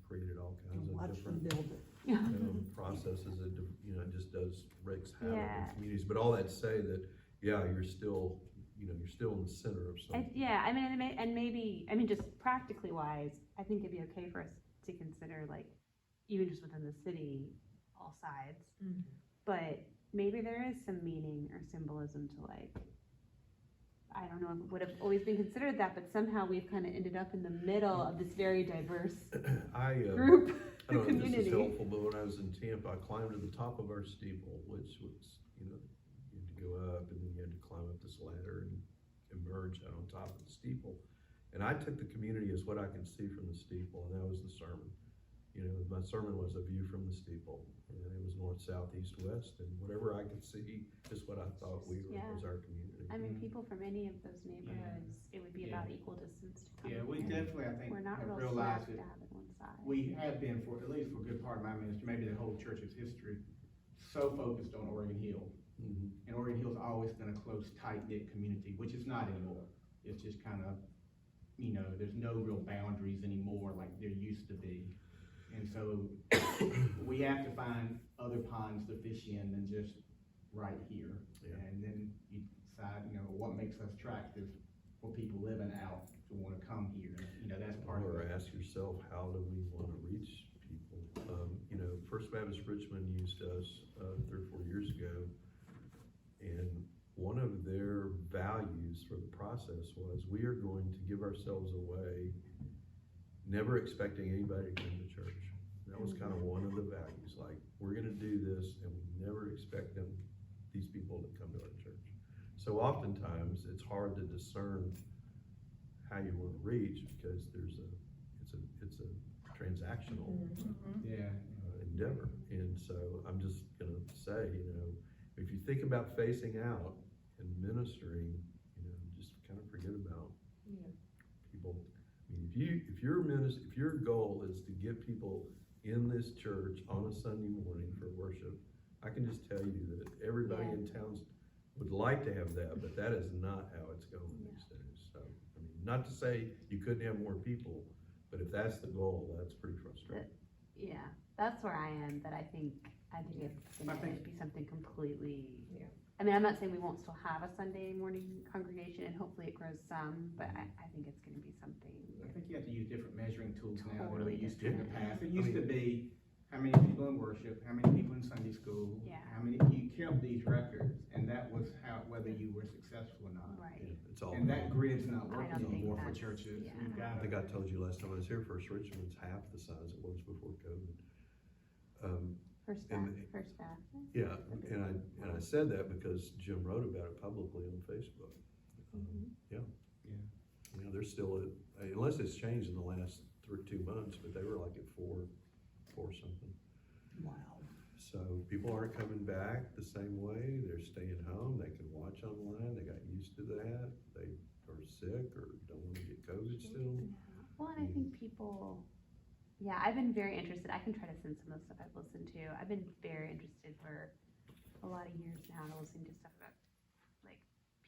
created all kinds of Watch them different build it. processes that, you know, just does wreaks havoc Yeah. in communities. But all that to say that, yeah, you're still, you know, you're still in the center of something. Yeah, I mean, and maybe, I mean, just practically wise, I think it'd be okay for us to consider, like, even just within the city, all sides. But maybe there is some meaning or symbolism to, like, I don't know if it would have always been considered that, but somehow we've kind of ended up in the middle of this very diverse group, I don't know if this community. is helpful, but when I was in Tampa, I climbed to the top of our steeple, which was, you know, you had to go up, and then you had to climb up this ladder and emerge out on top of the steeple. And I took the community as what I can see from the steeple, and that was the sermon. You know, my sermon was a view from the steeple, and it was north, south, east, west, and whatever I could see is what I thought was our community. I mean, people from any of those neighborhoods, it would be Yeah. about equal distance to come. Yeah, we here. definitely, I think, We're not have real realized smack that dab in one side. we have been, for at least for a good part of my ministry, maybe the whole church's history, so focused on Oregon Hill. Mhm. And Oregon Hill's always been a close, tight-knit community, which is not anymore. It's just kind of, you know, there's no real boundaries anymore like there used to be. And so we have to find other ponds to fish in than just right here. Yeah. And then you decide, you know, what makes us attractive for people living out to wanna come here. You know, that's part of Or it. ask yourself, how do we wanna reach people? You know, First Baptist Richmond used us, 3 or 4 years ago, and one of their values for the process was, we are going to give ourselves away, never expecting anybody to come to church. That was kind of one of the values, like, we're gonna do this, and we never expect these people to come to our church. So oftentimes, it's hard to discern how you wanna reach, because it's a transactional Yeah. endeavor. And so I'm just gonna say, you know, if you think about facing out and ministering, you know, just kind of forget about people. I mean, if your goal is to get people in this church on a Sunday morning for worship, I can just tell you that everybody in town would like to have that, but that is not how it's going these days. So, I mean, not to say you couldn't have more people, but if that's the goal, that's pretty frustrating. Yeah, that's where I am, that I think it's gonna be something completely. Yeah. I mean, I'm not saying we won't still have a Sunday morning congregation, and hopefully it grows some, but I think it's gonna be something. I think you have to use different measuring tools now than Totally we used to in the different. past. It used to be, how many people in worship, how many people in Sunday school, Yeah. how many, you kept these records, and that was whether you were successful or not. Right. It's all. And that grid's not I working don't think anymore for that's- churches. yeah. We've I got think I told you last time I was here, First Richmond's half the size it was before COVID. First And- Baptist. Yeah, and I said that because Jim wrote about it publicly on Facebook. Yeah. Yeah. You know, they're still at, unless it's changed in the last 2 months, but they were like at four something. Wow. So people aren't coming back the same way, they're staying home, they can watch online, they got used to that, they are sick or don't wanna get COVID still. Well, and I think people, I've been very interested. I can try to send some of the stuff I've listened to. I've been very interested for a lot of years now to listen to stuff about like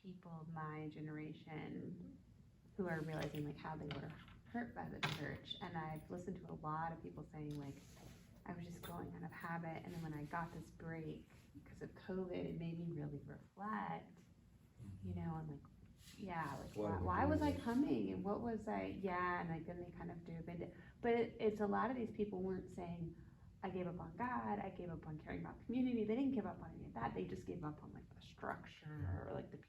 people of my generation who are realizing like how they were hurt by the church. And I've listened to a lot of people saying like, I was just going out of habit, and then when I got this break because of COVID, it made me really reflect, you know, and like, why was I coming, and what was I, and like then they kind of dove into, but it's a lot of these people weren't saying, I gave up on God, I gave up on caring about community. They didn't give up on any of that. They just gave up on like the structure or like it's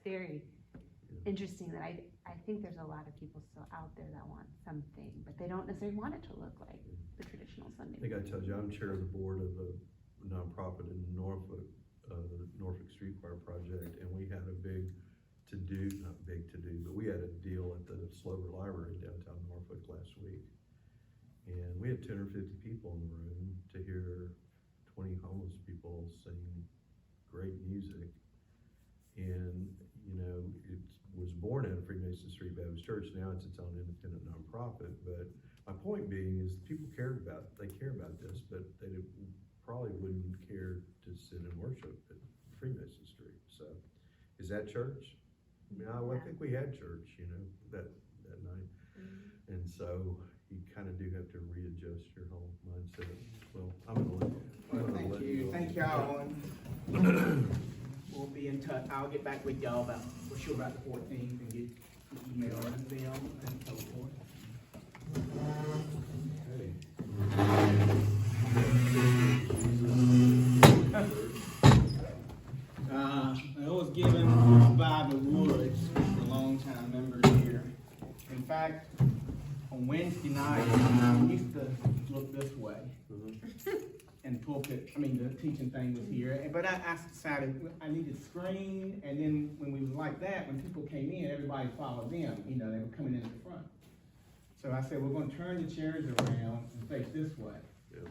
very interesting that I think there's a lot of people still out there that want something, but they don't necessarily want it to look like the traditional Sunday. I think I told you, I'm chair of the board of a nonprofit in Norfolk, the Norfolk Street Choir Project, and we had a big to-do, not big to-do, but we had a deal at the Slover Library downtown Norfolk last week. And we had 250 people in the room to hear 20 homeless people sing great music. And, you know, it was born out of Freemason Street Baptist Church. Now it's its own independent nonprofit. But my point being is people care about this, but they probably wouldn't care to sit and worship at Freemason Street. So is that church? I mean, I think we had church, you know, that night. And so you kind of do have to readjust your whole mindset. Well, I'm gonna let you. Thank y'all. We'll be in touch. I'll get back with y'all for sure about the 14th and get the email and them and so forth. I was given by the Woods, a long-time member here. In fact, on Wednesday night, I used to look this way. And pulpit, the teaching thing was here, but I decided I needed screen, and then when we was like that, when people came in, everybody followed them, they were coming in at the front. So I said, we're gonna turn the chairs around and face this way. Yeah.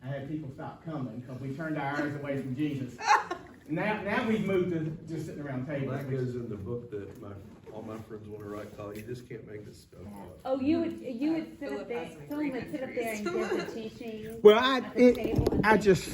I had people stop coming because we turned our eyes away from Jesus. Now we've moved to just sitting around tables. That goes in the book that all my friends want to write, Kyle. You just can't make this stuff up. Oh, you would sit Philip up there, has some someone would sit up there and give the teaching Well, at the table and I just,